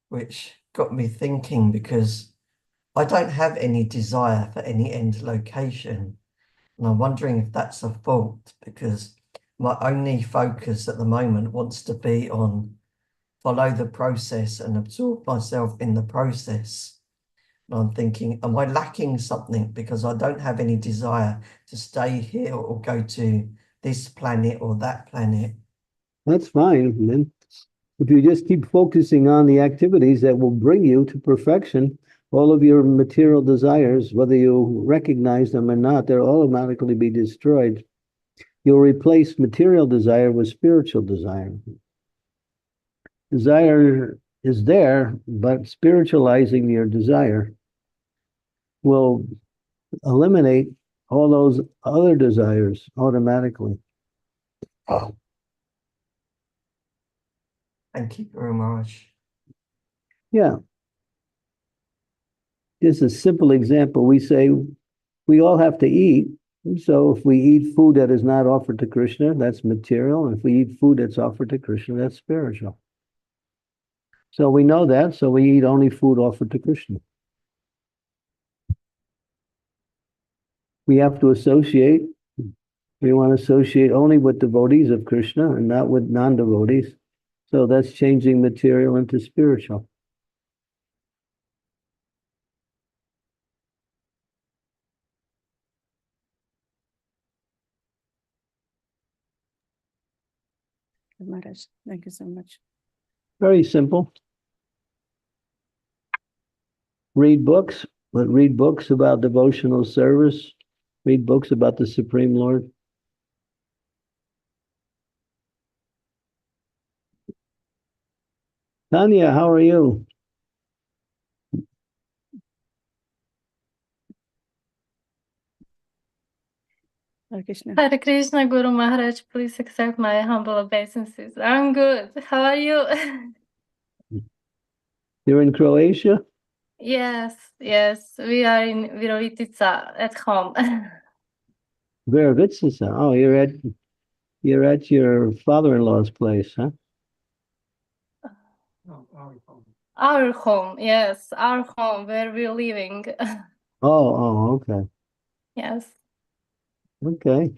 which got me thinking, because I don't have any desire for any end location. And I'm wondering if that's a fault, because my only focus at the moment wants to be on follow the process and absorb myself in the process. And I'm thinking, am I lacking something because I don't have any desire to stay here or go to this planet or that planet? That's fine. Then if you just keep focusing on the activities that will bring you to perfection, all of your material desires, whether you recognize them or not, they'll automatically be destroyed. You'll replace material desire with spiritual desire. Desire is there, but spiritualizing your desire will eliminate all those other desires automatically. Thank you very much. Yeah. Just a simple example. We say we all have to eat. So if we eat food that is not offered to Krishna, that's material. And if we eat food that's offered to Krishna, that's spiritual. So we know that, so we eat only food offered to Krishna. We have to associate. We want to associate only with devotees of Krishna and not with non-devotees. So that's changing material into spiritual. Maharaj, thank you so much. Very simple. Read books, but read books about devotional service. Read books about the Supreme Lord. Tanya, how are you? Hare Krishna. Hare Krishna, Guru Maharaj, please accept my humble obeisances. I'm good. How are you? You're in Croatia? Yes, we are in Virovitica at home. Virovitica. Oh, you're at your father-in-law's place, huh? Our home, yes, our home where we're living. Okay. Yes. Okay.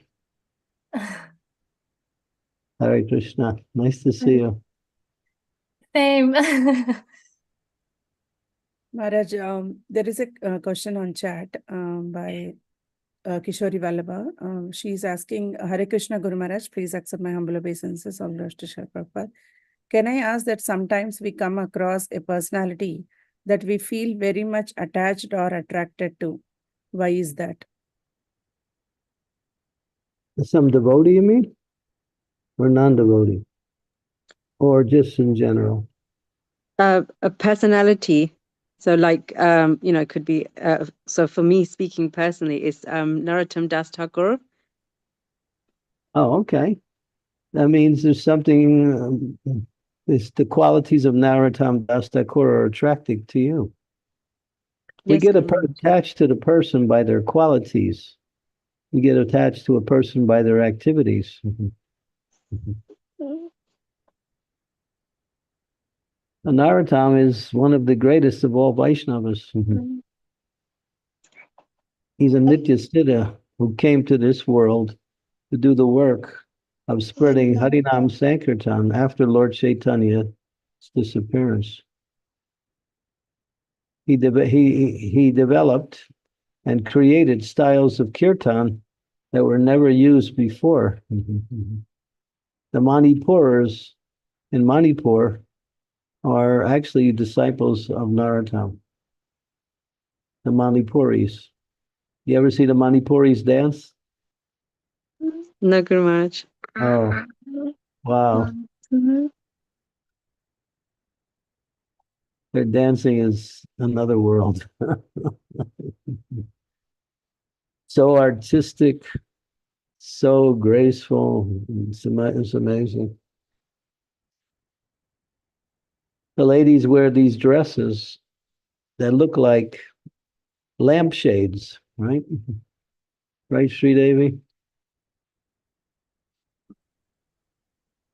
Hare Krishna. Nice to see you. Same. Maharaj, there is a question on chat by Kishori Vallabha. She's asking, Hare Krishna Guru Maharaj, please accept my humble obeisances. All glories to Srila Prabhupada. Can I ask that sometimes we come across a personality that we feel very much attached or attracted to? Why is that? Some devotee, you mean? Or non-devotee? Or just in general? A personality. So like, it could be, so for me speaking personally, it's Narottam Das Thakur. Oh, okay. That means there's something, it's the qualities of Narottam Das Thakur are attractive to you. We Yes, get Guru Maharaj. attached to the person by their qualities. We get attached to a person by their activities. Narottam is one of the greatest of all Vaishnavas. He's a Nitya Siddha who came to this world to do the work of spreading Harinam Sankirtan after Lord Chaitanya's disappearance. He developed and created styles of kirtan that were never used before. The Manipurers in Manipur are actually disciples of Narottam. The Manipuris. You ever see the Manipuris dance? No, Guru Maharaj. Oh, wow. Their dancing is another world. So artistic, so graceful. It's amazing. The ladies wear these dresses that look like lampshades, right? Right, Sri Devi?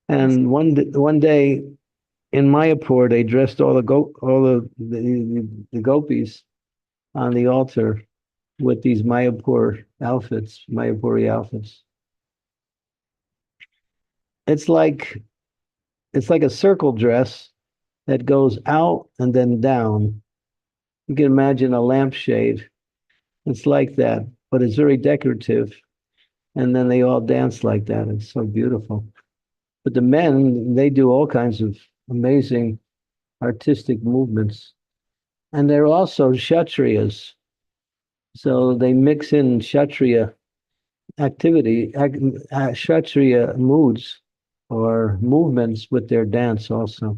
And one day in Mayapur, they dressed all the gopis on the altar with these Mayapuri outfits. It's like a circle dress that goes out and then down. You can imagine a lampshade. It's like that, but it's very decorative. And then they all dance like that. It's so beautiful. But the men, they do all kinds of amazing artistic movements. And they're also Kshatriyas. So they mix in Kshatriya activity, Kshatriya moods or movements with their dance also.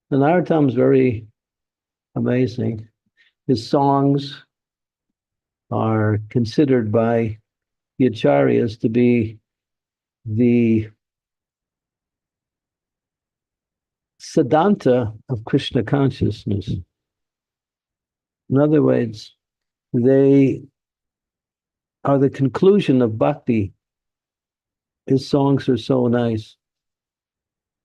The Narottam is very amazing. His songs are considered by the acharyas to be the Siddhanta of Krishna consciousness. In other words, they are the conclusion of bhakti. His songs are so nice.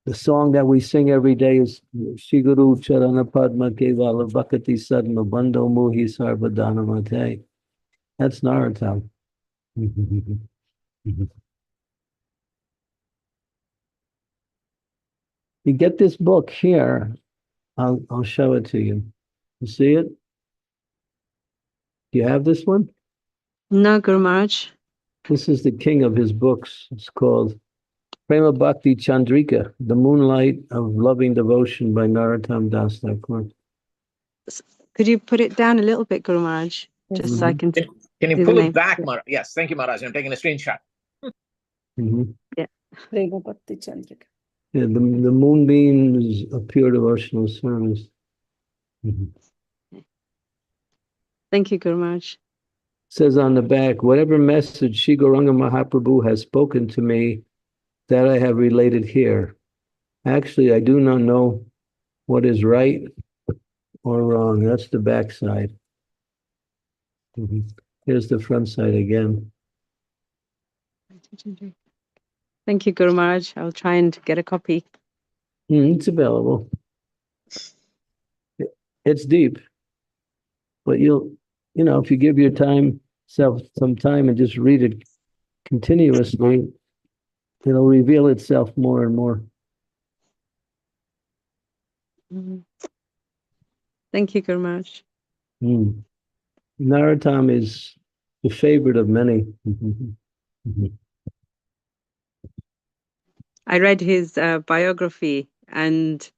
The song that we sing every day is Shri Guru Charana Padma Kevala Bhakati Sadma Bandho Muhi Sarvadana Mate. That's Narottam. You get this book here. I'll show it to you. You see it? Do you have this one? No, Guru Maharaj. This is the king of his books. It's called Prema Bhakti Chandrika, The Moonlight of Loving Devotion by Narottam Das Thakur. Could you put it down a little bit, Guru Maharaj? Just so I can Can you see the pull it name. back, Maharaj? Yes, thank you, Maharaj. I'm taking a screenshot. Yeah. Prema Bhakti Chandrika. Yeah, the moonbeams of pure devotional service. Thank you, Guru Maharaj. Says on the back, whatever message Sri Gauranga Mahaprabhu has spoken to me, that I have related here. Actually, I do not know what is right or wrong. That's the back side. Here's the front side again. Thank you, Guru Maharaj. I'll try and get a copy. It's available. It's deep, but if you give yourself some time and just read it continuously, it'll reveal itself more and more. Thank you, Guru Maharaj. Narottam is the favorite of many. I read his biography and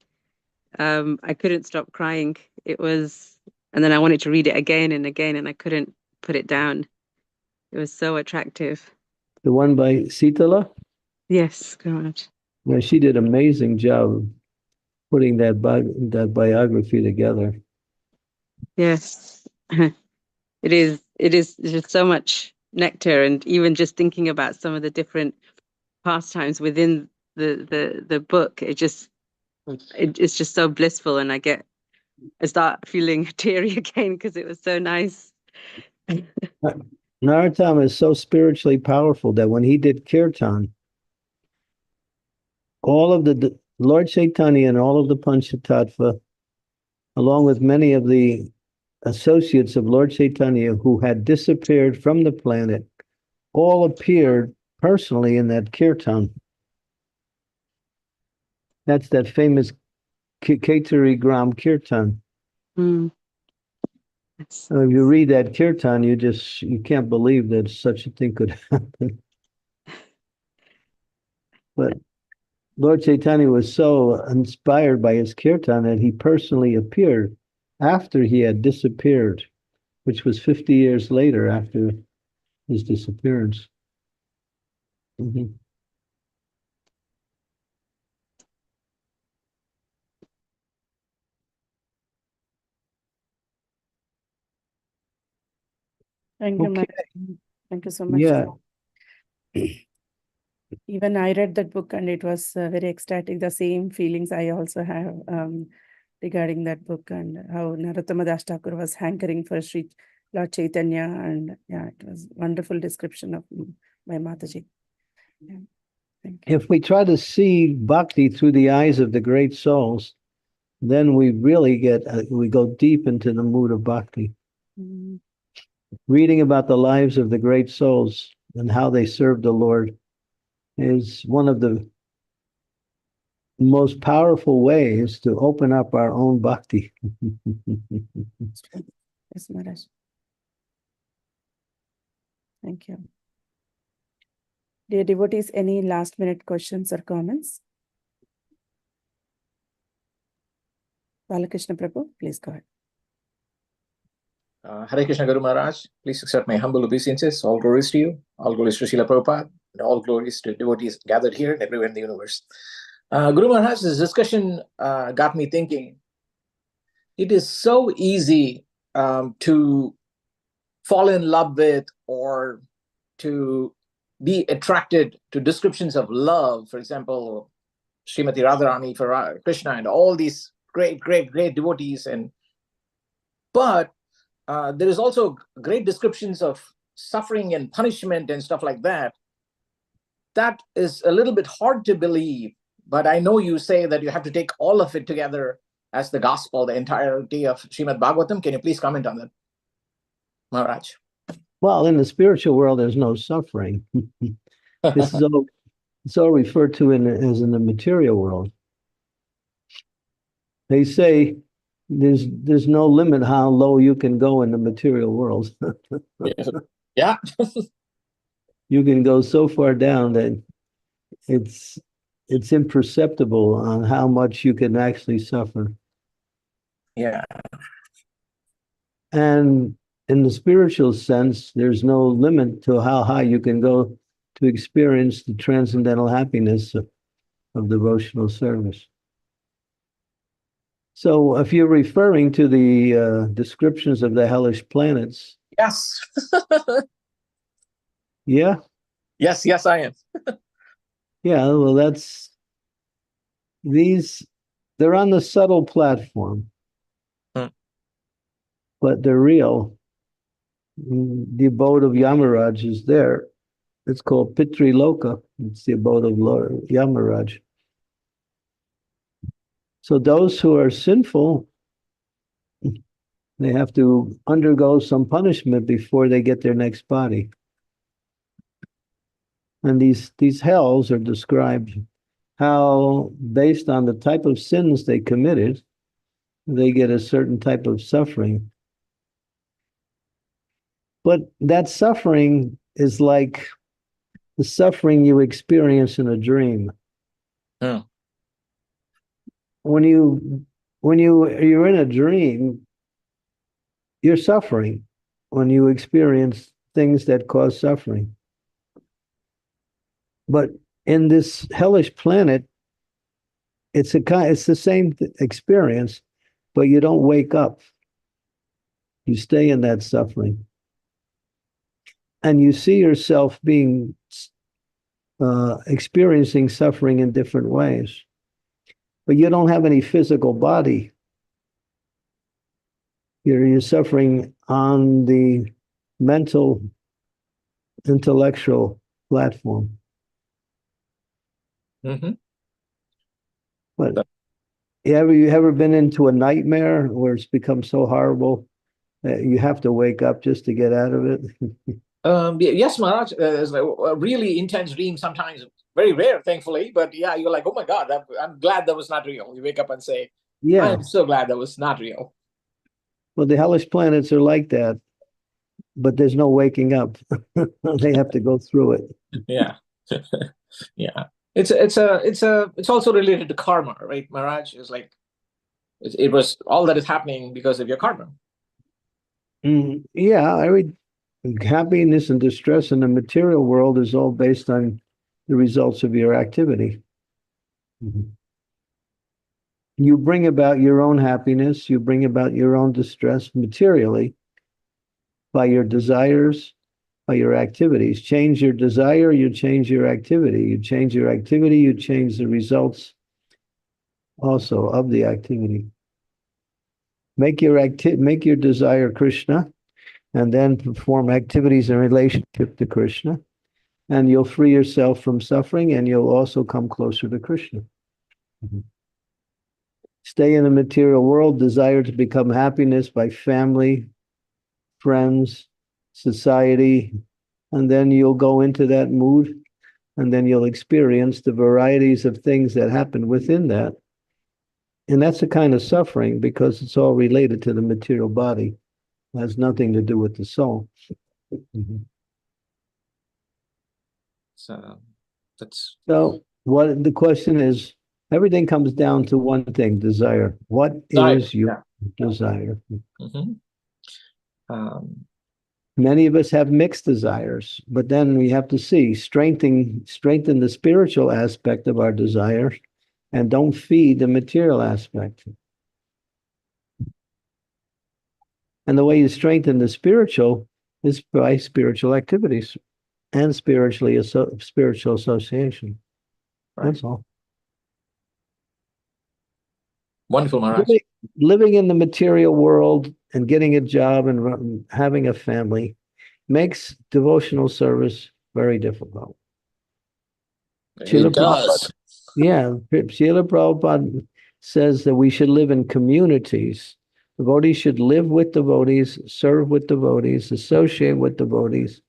I couldn't stop crying. And then I wanted to read it again and again, and I couldn't put it down. It was so attractive. The one by Sitala? Yes, Guru Maharaj. Yeah, she did an amazing job putting that biography together. Yes. It is just so much nectar, and even just thinking about some of the different pastimes within the book, it's just so blissful, and I start feeling teary again because it was so nice. Narottam is so spiritually powerful that when he did kirtan, all of the Lord Chaitanya and all of the Panchatattva, along with many of the associates of Lord Chaitanya who had disappeared from the planet, all appeared personally in that kirtan. That's that famous Ketari Gram Kirtan. So if you read that kirtan, you can't believe that such a thing could happen. But Lord Chaitanya was so inspired by his kirtan that he personally appeared after he had disappeared, which was 50 years later after his disappearance. Thank you, Okay. ma'am. Thank you so much. Yeah. Even I read that book and it was very ecstatic. The same feelings I also have regarding that book, and how Narottama Das Thakur was hankering for Sri Lord Chaitanya, and yeah, it was wonderful description of my Mataji. Yeah. Thank you. If we try to see bhakti through the eyes of the great souls, then we really we go deep into the mood of bhakti. Reading about the lives of the great souls and how they served the Lord is one of the most powerful ways to open up our own bhakti. Yes, Maharaj. Thank you. Dear devotees, any last minute questions or comments? Balakrishna Prabhu, please go ahead. Hare Krishna Guru Maharaj, please accept my humble obeisances. All glories to you, all glories to Srila Prabhupada, and all glories to devotees gathered here and everywhere in the universe. Guru Maharaj, this discussion got me thinking. It is so easy to fall in love with or to be attracted to descriptions of love. For example, Srimati Radharani for Krishna and all these great devotees. But there is also great descriptions of suffering and punishment and stuff like that. That is a little bit hard to believe, but I know you say that you have to take all of it together as the gospel, the entirety of Srimad Bhagavatam. Can you please comment on that, Maharaj? Well, in the spiritual world, there's no suffering. This is all referred to as in the material world. They say there's no limit how low you can go in the material world. Yeah. You can go so far down that it's imperceptible on how much you can actually suffer. Yeah. And in the spiritual sense, there's no limit to how high you can go to experience the transcendental happiness of devotional service. So if you're referring to the descriptions of the hellish planets. Yes. Yeah. Yes, I am. Yeah, well, they're on the subtle platform, but they're real. The abode of Yamaraj is there. It's called Pitri Loka. It's the abode of Lord Yamaraj. So those who are sinful, they have to undergo some punishment before they get their next body. And these hells are described how, based on the type of sins they committed, they get a certain type of suffering. But that suffering is like the suffering you experience in a dream. Yeah. When you're in a dream, you're suffering when you experience things that cause suffering. But in this hellish planet, it's the same experience, but you don't wake up. You stay in that suffering. And you see yourself being experiencing suffering in different ways. But you don't have any physical body. You're suffering on the mental, intellectual platform. Mm-hmm. But you ever been into a nightmare where it's become so horrible that you have to wake up just to get out of it? Yes, Maharaj. It's like a really intense dream sometimes. Very rare, thankfully. But yeah, you're like, oh my God, I'm glad that was not real. You wake up and say, Yeah. I'm so glad that was not real. Well, the hellish planets are like that, but there's no waking up. They have to go through it. Yeah. Yeah. It's also related to karma, right, Maharaj? It's like it was all that is happening because of your karma. Yeah, happiness and distress in the material world is all based on the results of your activity. You bring about your own happiness, you bring about your own distress materially by your desires, by your activities. Change your desire, you change your activity. You change your activity, you change the results also of the activity. Make your desire Krishna, and then perform activities in relationship to Krishna, and you'll free yourself from suffering, and you'll also come closer to Krishna. Stay in the material world, desire to become happiness by family, friends, society, and then you'll go into that mood, and then you'll experience the varieties of things that happen within that. And that's a kind of suffering because it's all related to the material body. It has nothing to do with the soul. So what the question is, everything comes down to one thing: desire. What is your desire? Many of us have mixed desires, but then we have to see, strengthen the spiritual aspect of our desire, and don't feed the material aspect. And the way you strengthen the spiritual is by spiritual activities and spiritual association. That's all. Wonderful, Maharaj. Living in the material world and getting a job and having a family makes devotional service very difficult. It does. Yeah, Srila Prabhupada says that we should live in communities. Devotees should live with devotees, serve with devotees, associate with devotees,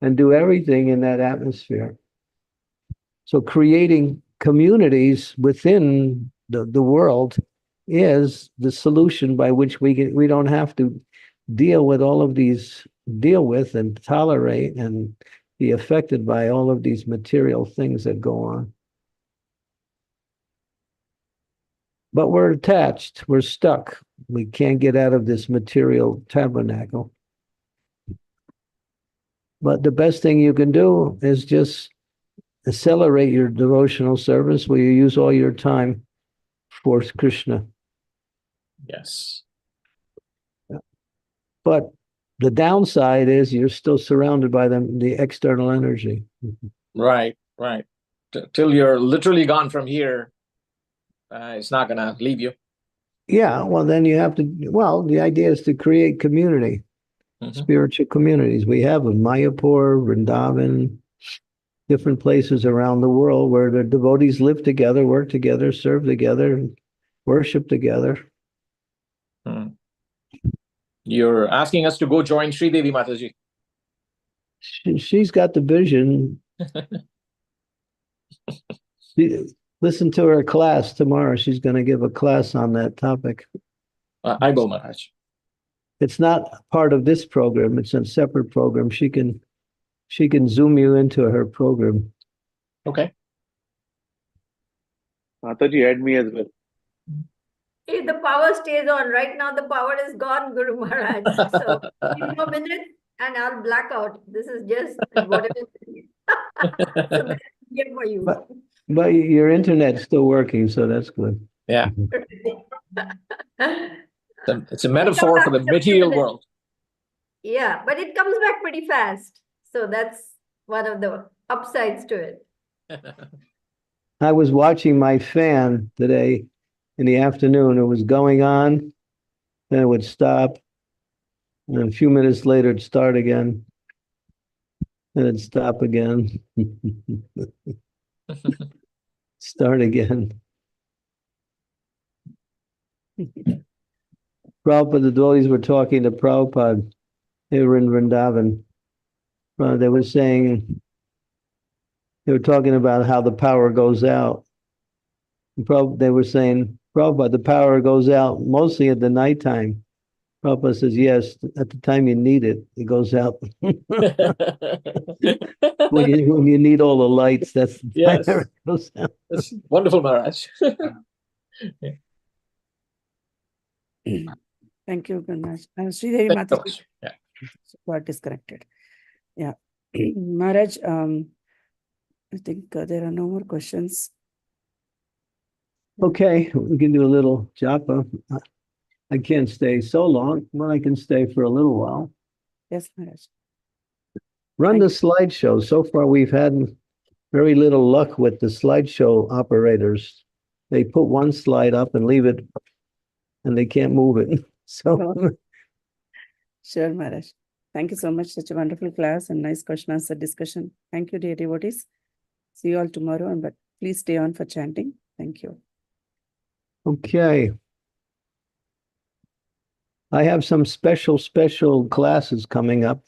and do everything in that atmosphere. So creating communities within the world is the solution by which we don't have to deal with and tolerate and be affected by all of these material things that go on. But we're attached, we're stuck. We can't get out of this material tabernacle. But the best thing you can do is just accelerate your devotional service where you use all your time for Krishna. Yes. But the downside is you're still surrounded by the external energy. Right, right. Till you're literally gone from here, it's not going to leave you. Yeah, well, then you have to, well, the idea is to create community, spiritual communities. We have in Mayapur, Vrindavan, different places around the world where the devotees live together, work together, serve together, worship together. You're asking us to go join Sri Devi Mataji. She's got the vision. Listen to her class tomorrow. She's going to give a class on that topic. I go, Maharaj. It's not part of this program. It's a separate program. She can zoom you into her program. Okay. Mataji, add me as well. If the power stays on, right now the power is gone, Guru Maharaj. So, few more minutes and I'll black out. This is just whatever. So that's here for you. But your internet's still working, so that's good. Yeah. It's a metaphor for the material world. Yeah, but it comes back pretty fast. So that's one of the upsides to it. I was watching my fan today in the afternoon. It was going on, then it would stop, and then a few minutes later it'd start again, and it'd stop again. Start again. Prabhupada, the devotees were talking to Prabhupada. They were in Vrindavan. They were saying, they were talking about how the power goes out. They were saying, Prabhupada, the power goes out mostly at the nighttime. Prabhupada says, yes, at the time you need it, it goes out. when you need all the lights, that's the Yes. time it goes out. That's wonderful, Maharaj. Thank you, Ganesh. Sridevi Mataji got disconnected. Yeah. Maharaj, I think there are no more questions. Okay, we can do a little japa. I can't stay so long, but I can stay for a little while. Yes, Maharaj. Run the slideshow. So far, we've had very little luck with the slideshow operators. They put one slide up and leave it, and they can't move it. So, Sure, Maharaj. Thank you so much. Such a wonderful class and nice question answer discussion. Thank you, dear devotees. See you all tomorrow, but please stay on for chanting. Thank you. okay. I have some special classes coming up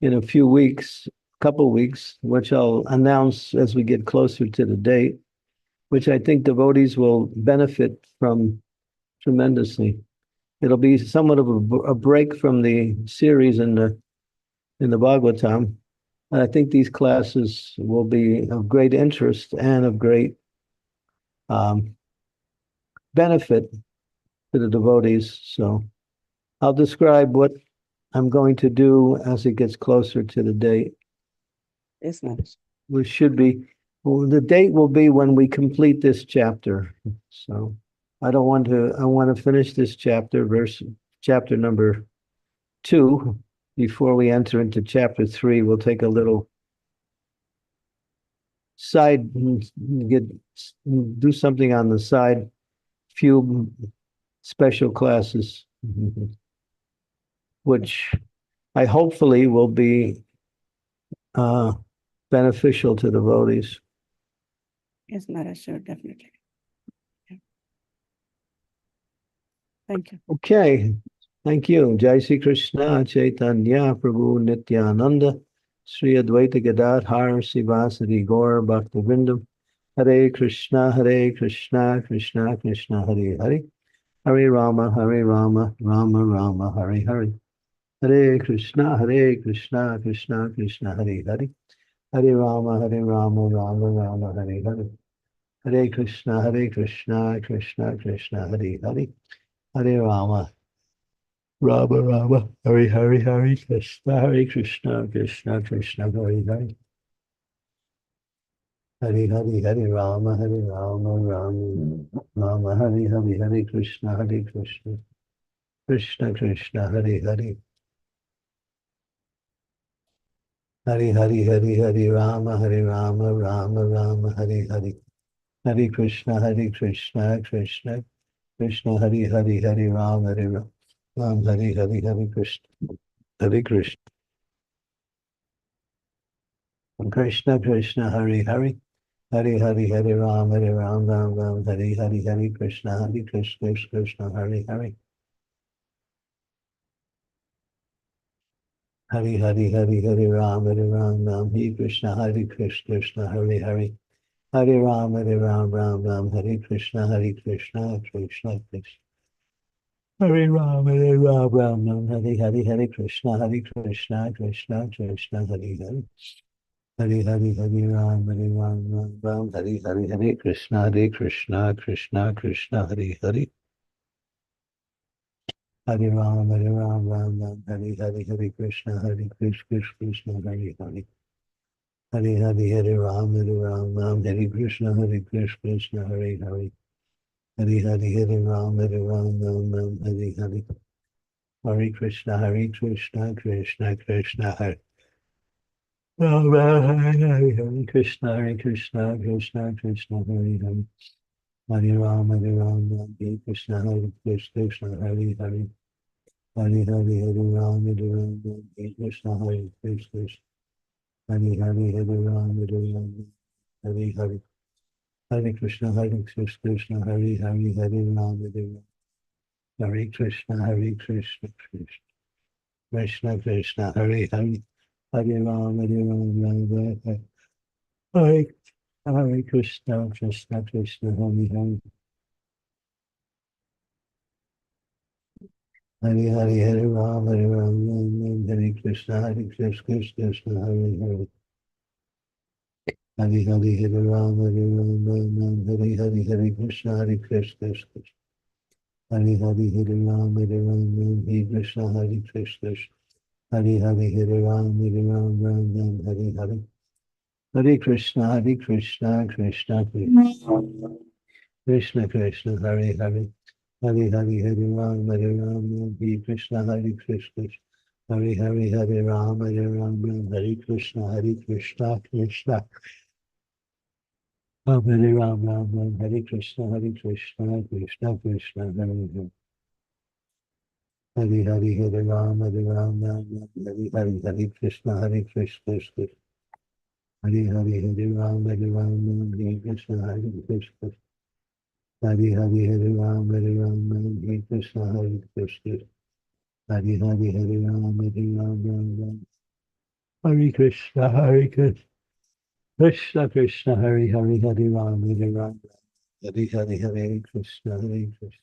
in a few weeks, couple weeks, which I'll announce as we get closer to the date, which I think devotees will benefit from tremendously. It'll be somewhat of a break from the series in the Bhagavatam. I think these classes will be of great interest and of great benefit to the devotees. So I'll describe what I'm going to do as it gets closer to the date. Yes, Maharaj. Which should be, well, the date will be when we complete this chapter. So I want to finish this chapter number 2 before we enter into chapter 3. We'll take a little side, do something on the side, few special classes, which I hopefully will be beneficial to devotees. Yes, Maharaj, sure, definitely. Yeah. Thank you. Okay, thank you. Jai Sri Krishna Chaitanya Prabhu Nityananda Sri Advaita Gadadhar Sivasadi Gaur Bhaktivinoda Hare Krishna Krishna Krishna Hare Hare Hare Rama Rama Rama Hare Hare Hare Krishna Krishna Krishna Hare Hare Hare Rama, Rama Rama, Hare Hare. Hare Krishna, Krishna Krishna, Hare Hare. Hare Rama, Rama, Hare Krishna, Krishna Krishna, Hare Hare. Hare Rama, Rama, Hare Krishna, Krishna Krishna, Hare Hare. Hare Rama, Rama, Hare Hare. Hare Krishna, Krishna Krishna, Hare Rama, Ram, Hare Krishna, Krishna. Krishna Krishna, Hare Hare. Hare Ram, Ram, Hare Krishna, Krishna, Hare Hare. Hare Ram, Ram, Hare Krishna, Krishna, Hare Hare. Hare Ram, Ram, Hare Krishna, Krishna, Krishna. Hare Ram, Ram, Hare Krishna, Krishna, Krishna, Hare Hare. Hare Ram, Ram, Hare Krishna, Krishna, Krishna, Hare Hare. Hare Ram, Ram, Hare Krishna, Krishna, Hare Hare. Hare Ram, Ram, Hare Krishna, Krishna, Hare Hare. Hare Ram, Ram, Hare Hare. Hare Krishna, Krishna, Hare Hare Krishna, Krishna, Hare Hare. Hare Ram, Hare Krishna, Krishna, Hare Hare. Hare Ram, Hare Krishna, Krishna. Hare Ram, Hare Hare. Hare Krishna, Krishna, Hare Hare. Hare Ram, Hare Krishna, Krishna, Hare Hare. Hare Ram, Hare Hare Krishna, Krishna, Hare Hare. Hare Ram, Hare Krishna, Krishna, Hare Hare. Hare Ram, Hare Krishna, Krishna. Hare Ram, Hare Krishna, Krishna. Hare Ram, Hare Hare. Hare Krishna, Krishna, Krishna, Hare Hare. Hare Ram, Hare Krishna, Krishna. Hare Ram, Hare Krishna, Krishna, Hare Ram, Hare Krishna, Krishna, Krishna, Hare Hare. Hare Ram, Hare Krishna, Krishna. Hare Ram, Hare Krishna, Krishna. Hare Ram, Hare Krishna, Krishna. Hare Ram, Hare Krishna, Krishna, Krishna, Hare Ram, Hare Krishna, Krishna, Krishna, Hare Hare. Hare Ram, Hare Krishna, Krishna, Hare Hare. Hare Ram, Hare Krishna,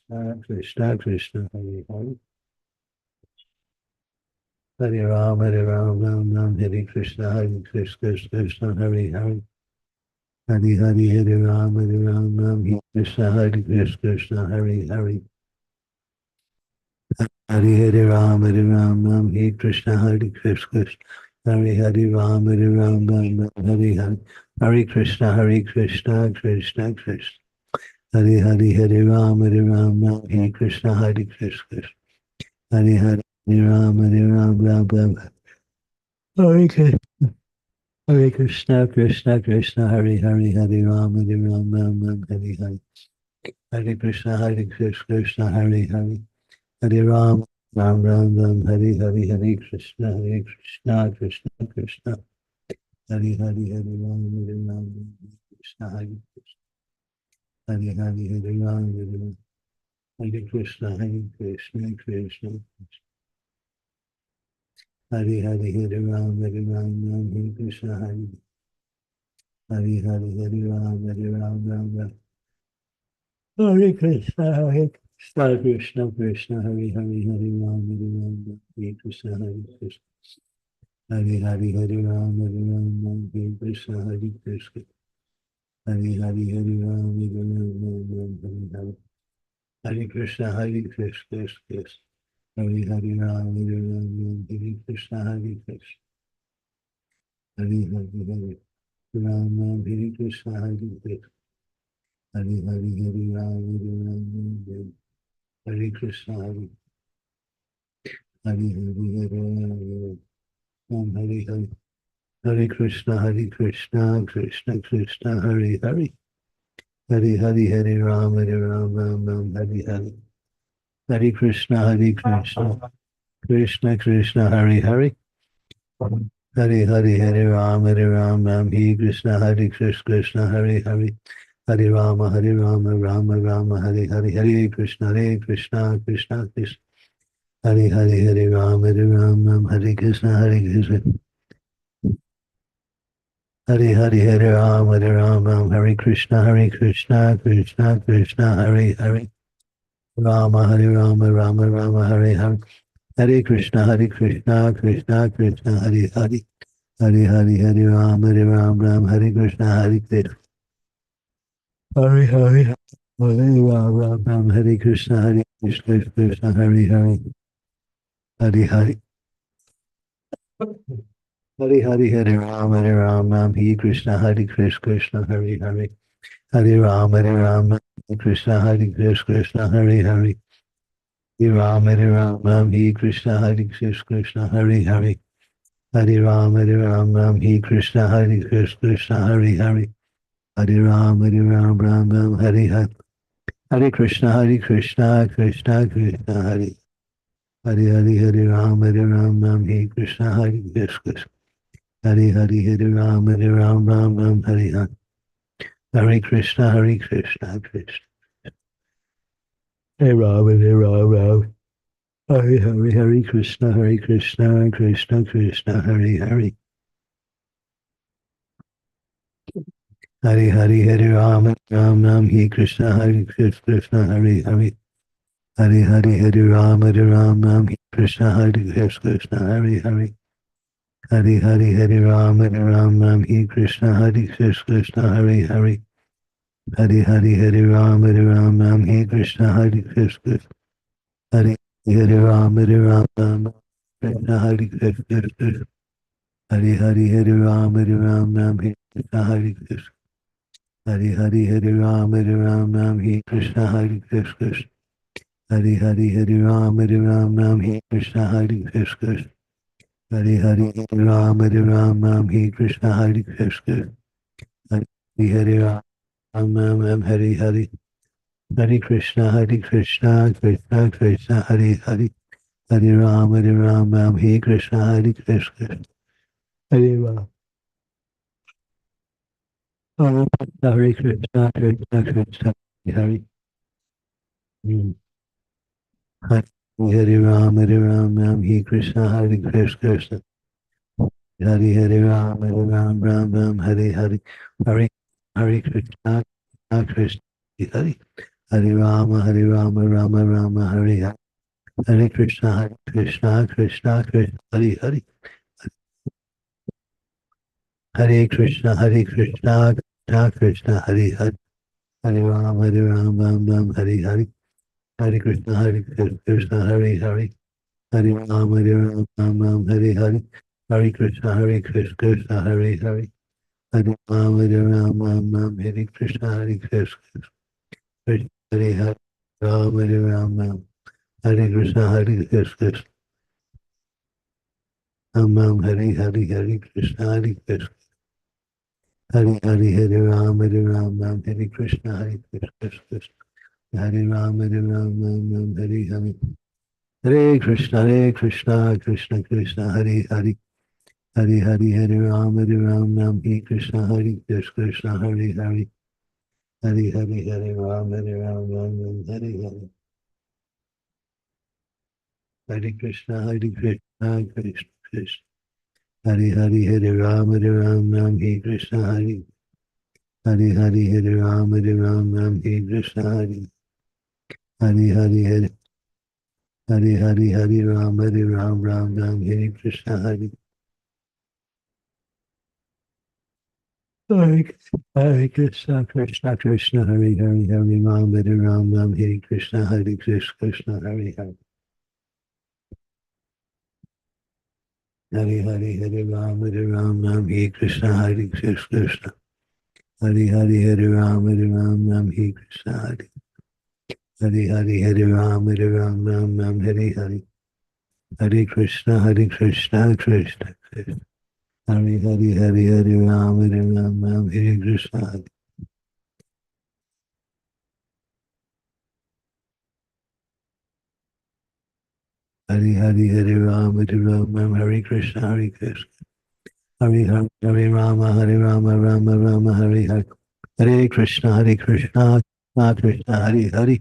Krishna, Hare Hare. Hare Ram, Hare Krishna, Krishna. Hare Ram, Hare Hare. Hare Krishna, Krishna, Krishna. Hare Ram, Hare Krishna, Krishna. Hare Ram, Hare Krishna. Hare Krishna, Krishna, Hare Hare. Hare Ram, Hare Hare. Hare Krishna, Krishna, Hare Hare. Hare Ram, Ram, Hare Hare. Hare Krishna, Krishna, Krishna. Hare Ram, Krishna, Hare Krishna. Hare Ram, Hare Krishna, Krishna, Krishna. Hare Ram, Hare Krishna, Hare Ram, Ram. Hare Krishna, Krishna, Krishna, Hare Hare. Hare Ram, Hare Krishna, Hare Krishna. Hare Hare Hare Ram, Ram, Hare Krishna, Hare Krishna. Hare Hare Hare Ram, Ram, Hare Hare. Hare Krishna, Hare Krishna, Krishna. Hare Hare Ram, Ram, Hare Krishna, Hare Krishna. Hare Hare Hare Ram, Hare Krishna, Hare Krishna. Hare Hare Hare Ram, Hare Krishna, Hare Hare Hare Ram, Hare Hare. Hare Krishna, Krishna Krishna, Hare Hare. Hare Hare Hare Ram, Ram, Hare Hare. Hare Krishna, Krishna Krishna, Hare Hare. Hare Hare Hare Ram, Ram, Hare Krishna, Krishna, Hare Hare. Hare Rama, Rama, Hare Hare. Hare Krishna, Krishna Krishna. Hare Hare Hare Ram, Ram, Hare Krishna, Krishna. Hare Hare Hare Ram, Hare Krishna, Krishna Krishna, Hare Hare. Rama, Rama, Hare Hare. Hare Krishna, Krishna Krishna, Hare Hare. Hare Hare Hare Ram, Hare Krishna, Hare Krishna. Hare Hare Hare Ram, Hare Krishna, Krishna, Hare Hare. Hare Hare. Hare Hare Hare Ram, Hare Krishna, Krishna, Hare Hare. Hare Ram, Hare Krishna, Krishna, Hare Hare. Hare Ram, Hare Krishna, Krishna, Hare Hare. Hare Ram, Hare Krishna, Krishna, Hare Hare. Hare Ram, Hare Hare. Hare Krishna, Krishna Krishna, Hare Hare Hare Ram, Hare Krishna, Krishna. Hare Hare Hare Ram, Hare Hare. Hare Krishna, Krishna Krishna. Hare Ram, Ram. Hare Hare Hare Krishna, Krishna Krishna, Hare Hare. Hare Hare Hare Ram, Hare Krishna, Krishna, Hare Hare. Hare Hare Hare Ram, Hare Krishna, Krishna, Hare Hare. Hare Hare Hare Ram, Hare Krishna, Krishna, Hare Hare. Hare Hare Hare Ram, Hare Krishna, Krishna. Hare Hare Ram, Krishna, Krishna. Hare Hare Hare Ram, Hare Krishna, Krishna. Hare Hare Hare Ram, Hare Krishna, Krishna. Hare Hare Hare Ram, Hare Krishna, Krishna. Hare Hare Hare Ram, Hare Krishna, Krishna. Hare Hare Hare Hare. Hare Krishna, Krishna Krishna, Hare Hare. Hare Ram, Hare Krishna, Krishna. Hare Ram. Hare Krishna, Krishna, Hare Hare. Hare Ram, Hare Krishna, Krishna. Hare Hare Ram, Hare Hare. Hare Krishna, Krishna, Hare Hare Rama, Rama, Hare Hare. Hare Krishna, Krishna Krishna, Hare Hare. Hare Krishna, Krishna Krishna, Hare Hare. Hare Rama, Hare Hare. Hare Krishna, Krishna, Hare Hare. Hare Rama, Hare Hare. Hare Krishna, Krishna, Hare Hare. Hare Rama, Hare Krishna, Krishna. Hare Hare Rama, Hare Krishna, Krishna. Hare Hare Krishna, Krishna. Hare Hare Rama, Hare Krishna, Krishna. Hare Rama, Hare Hare. Hare Krishna, Krishna Krishna, Hare Hare. Hare Hare Hare Rama, Hare Krishna, Krishna, Hare Hare. Hare Hare Hare Rama, Hare Hare. Hare Krishna, Krishna Krishna. Hare Hare Hare Rama, Hare Krishna, Hare Hare Hare Rama, Hare Krishna, Hare Hare Hare. Hare Hare Hare Rama, Hare Krishna, Hare Hare Krishna, Krishna Krishna, Hare Hare, Hare Ram, Hare Ram, Ram Hare Krishna, Hare Krishna, Krishna Hare Hare. Hare Hare, Hare Ram, Ram Hare Krishna, Hare Krishna, Krishna. Hare Hare, Hare Ram, Ram Hare Krishna, Hare. Hare Hare, Hare Ram, Ram Hare Hare. Hare Krishna, Krishna Krishna. Hare Hare, Hare Ram, Ram Hare Krishna, Hare. Hare Hare, Hare Ram, Hare Krishna, Hare Krishna. Hare Hare, Hare Rama, Rama Hare Hare. Hare Krishna, Krishna Krishna, Hare Hare.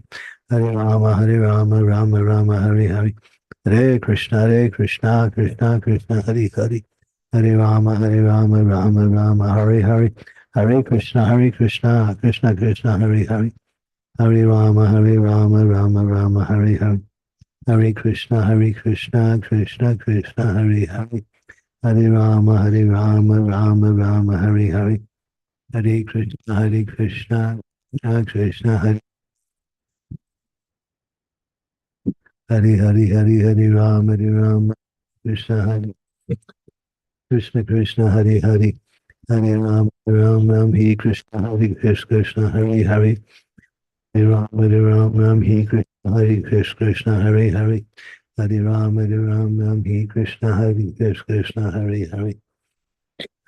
Hare Rama, Rama Hare Hare. Hare Krishna, Krishna Krishna, Hare Hare. Hare Rama, Rama Hare Hare. Hare Krishna, Krishna Krishna, Hare Hare. Hare Rama, Rama Hare Hare. Hare Krishna, Krishna Krishna, Hare Hare. Hare Rama, Rama Hare Hare. Hare Krishna, Krishna Hare. Hare Hare, Hare Rama, Krishna Hare. Krishna Hare Hare. Hare Rama, Ram Hare Krishna, Hare Krishna Hare Hare. Hare Rama, Ram Hare Krishna, Hare Krishna Hare Hare. Hare Rama, Ram Hare Krishna, Hare Krishna Hare Hare.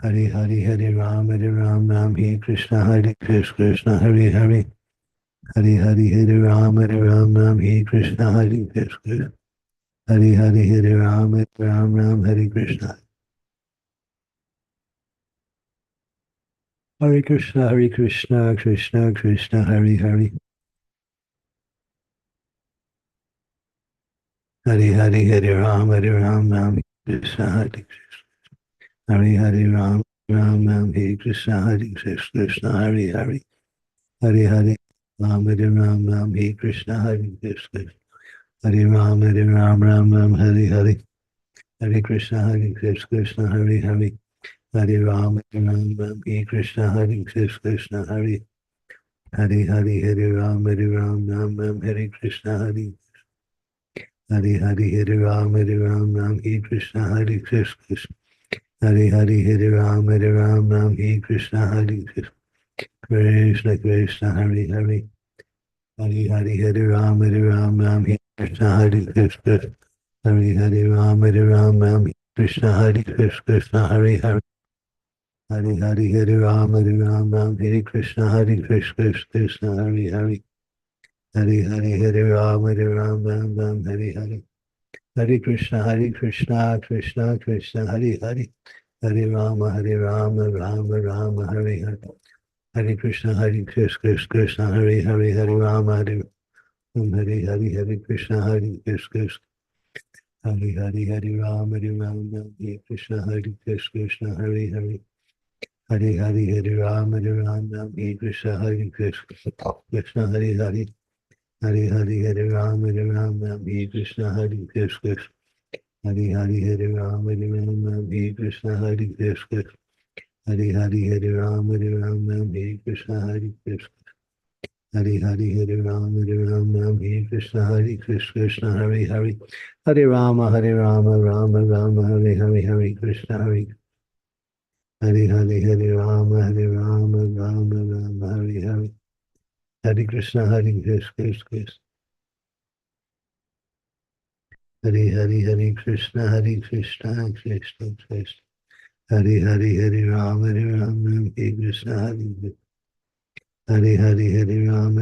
Hare Hare, Hare Ram Hare Krishna, Hare Krishna Hare Hare. Hare Hare, Hare Ram Hare Krishna, Hare Krishna. Hare Hare, Hare Ram Hare Krishna. Hare Krishna, Krishna Krishna, Hare Hare. Hare Hare, Hare Ram Krishna, Hare Krishna. Hare Hare, Ram Hare Krishna, Hare Krishna, Hare Hare. Hare Hare, Ram Hare Krishna, Hare Krishna. Hare Ram, Hare Hare. Hare Krishna, Krishna Hare Hare. Hare Ram, Hare Krishna, Hare Krishna, Hare. Hare Hare, Hare Ram Hare Krishna, Hare. Hare Hare, Hare Ram Hare Krishna, Hare Krishna. Hare Hare, Hare Ram Hare Krishna, Hare Krishna. Krishna Krishna, Hare Hare. Hare Hare, Hare Ram Hare Krishna, Hare Krishna. Hare Hare, Ram Krishna, Hare Krishna, Hare Hare. Hare Hare, Hare Ram Hare Krishna, Hare Krishna, Hare Hare. Hare Hare, Hare Ram Hare Hare. Hare Krishna, Krishna Krishna, Hare Hare. Hare Rama, Rama Hare Hare. Hare Krishna, Krishna Hare Hare. Hare Rama, Hare Hare Krishna, Krishna. Hare Hare, Hare Rama, Hare Krishna, Krishna Hare Hare. Hare Hare, Hare Rama, Hare Krishna, Krishna. Krishna Hare Hare. Hare Hare, Hare Rama, Hare Krishna, Krishna. Hare Hare, Hare Rama, Hare Krishna, Krishna. Hare Hare, Hare Rama, Hare Krishna, Krishna. Hare Hare, Hare Rama, Hare Krishna, Krishna Hare Hare. Hare Rama, Rama Hare Hare. Hare Krishna, Hare Hare, Hare Rama, Rama Hare Hare. Hare Krishna, Krishna. Hare Hare, Hare Krishna, Krishna Krishna. Hare Hare, Hare Rama, Hare Krishna, Hare. Hare Hare, Hare Rama,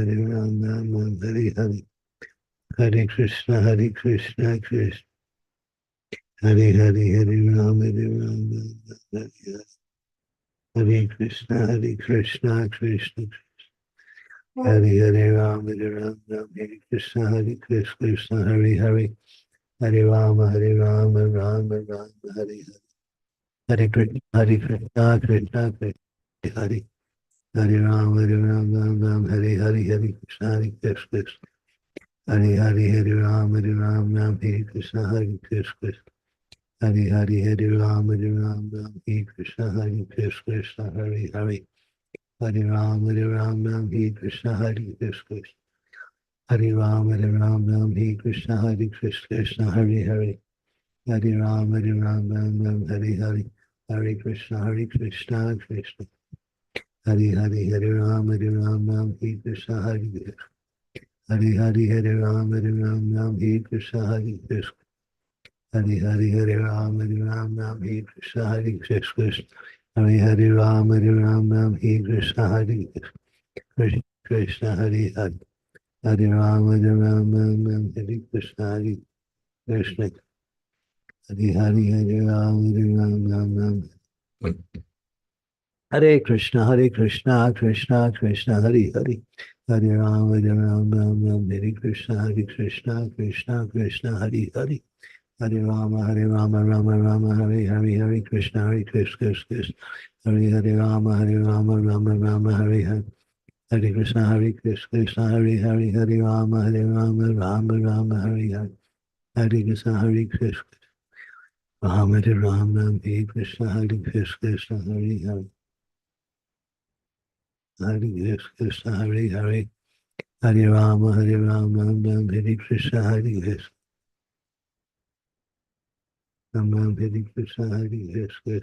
Hare Hare. Hare Krishna, Krishna Krishna. Hare Hare, Hare Rama, Hare Hare. Hare Krishna, Krishna Krishna. Hare Hare Rama, Hare Krishna, Krishna Hare Hare. Hare Rama, Rama Hare Hare. Hare Krishna, Krishna Krishna, Hare. Hare Rama, Hare Hare. Hare Krishna, Krishna. Hare Hare, Hare Rama, Hare Krishna, Krishna. Hari Hari Hare Ram Ram Hare Krishna Krishna Hare Hare Hare Ram Ram Hare Krishna Krishna Hare Ram Hare Krishna Krishna Hare Hare Hare Ram Ram Hare Hare Hare Krishna Krishna Krishna Hare Hare Ram Hare Krishna Hare Hare Ram Hare Krishna Krishna Hare Ram Hare Krishna Krishna Hare Hare Ram Hare Krishna Krishna Krishna Hare Hare Hare Ram Hare Krishna Krishna Hare Ram Hare Krishna Krishna Krishna Hare Hare Hare Ram Hare Krishna Krishna Krishna Hare Hare Hare Rama Hare Hare Krishna Krishna Hare Hare Rama Hare Hare Hare Krishna Krishna Hare Hare Hare Rama Rama Hare Hare Hare Krishna Krishna Rama Hare Krishna Krishna Hare Hare Hare Krishna Hare Hare Hare Rama Hare Krishna Krishna Rama Hare Krishna Krishna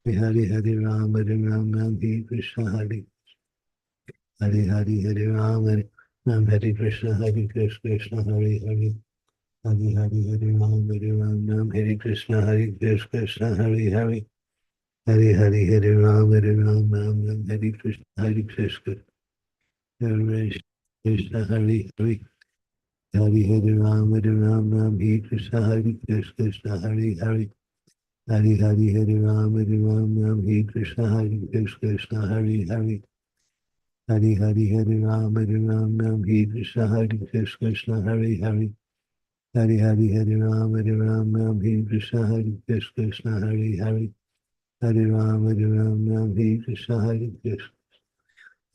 Hare Hare Ram Hare Krishna Hare Hare Ram Hare Krishna Krishna Hare Hare Hare Ram Hare Krishna Krishna Hare Hare Hare Ram Hare Krishna Krishna Hare Krishna Hare Hare Hare Ram Hare Krishna Krishna Hare Hare Hare Ram Hare Krishna Krishna Hare Hare Hare Ram Hare Krishna Krishna Hare Hare Hare Ram Hare Krishna Krishna Hare Hare Hare Ram Hare Krishna Krishna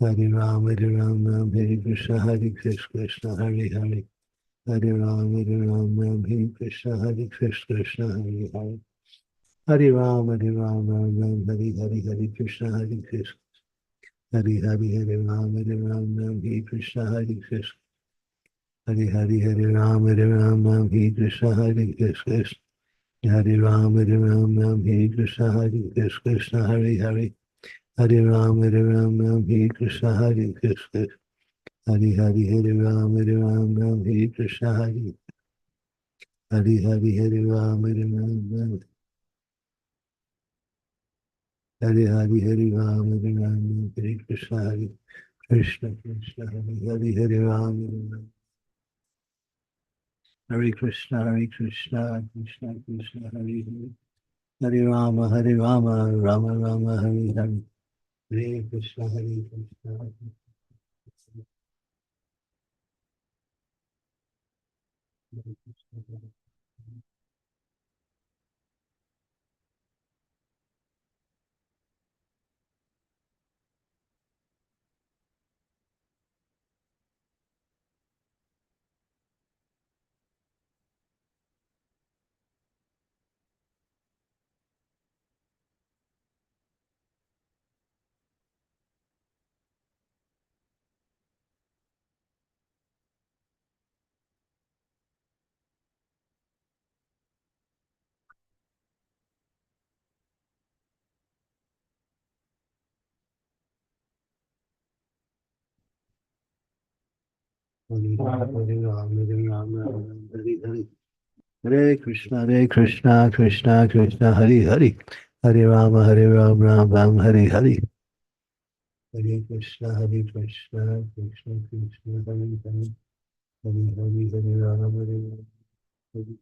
Hare Ram Hare Krishna Krishna Hare Hare Hare Ram Hare Krishna Krishna Hare Hare Hare Ram Hare Krishna Krishna Hare Ram Hare Krishna Krishna Hare Ram Hare Krishna Krishna Hare Ram Hare Krishna Krishna Hare Hare Hare Ram Hare Krishna Krishna Hare Ram Hare Krishna Hare Ram Hare Ram Hare Krishna Krishna Krishna Hare Ram Hare Krishna Krishna Krishna Hare Hare Rama Rama Hare Hare Hare Krishna Krishna Hare Ram Hare Hare Hare Krishna Krishna Krishna Hare Hare Hare Ram Hare Hare Hare Krishna Krishna Krishna Hare Hare Hare Ram Hare Hare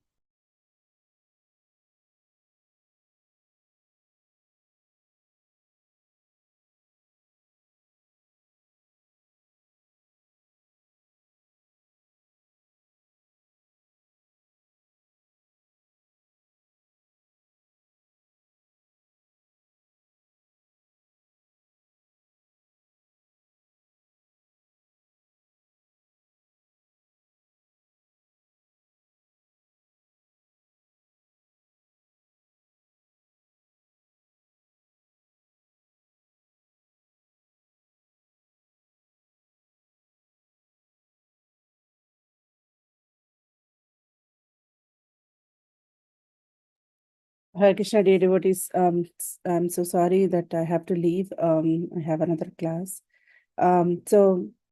Hare Krishna, dear devotees, I'm so sorry that I have to leave. I have another class. So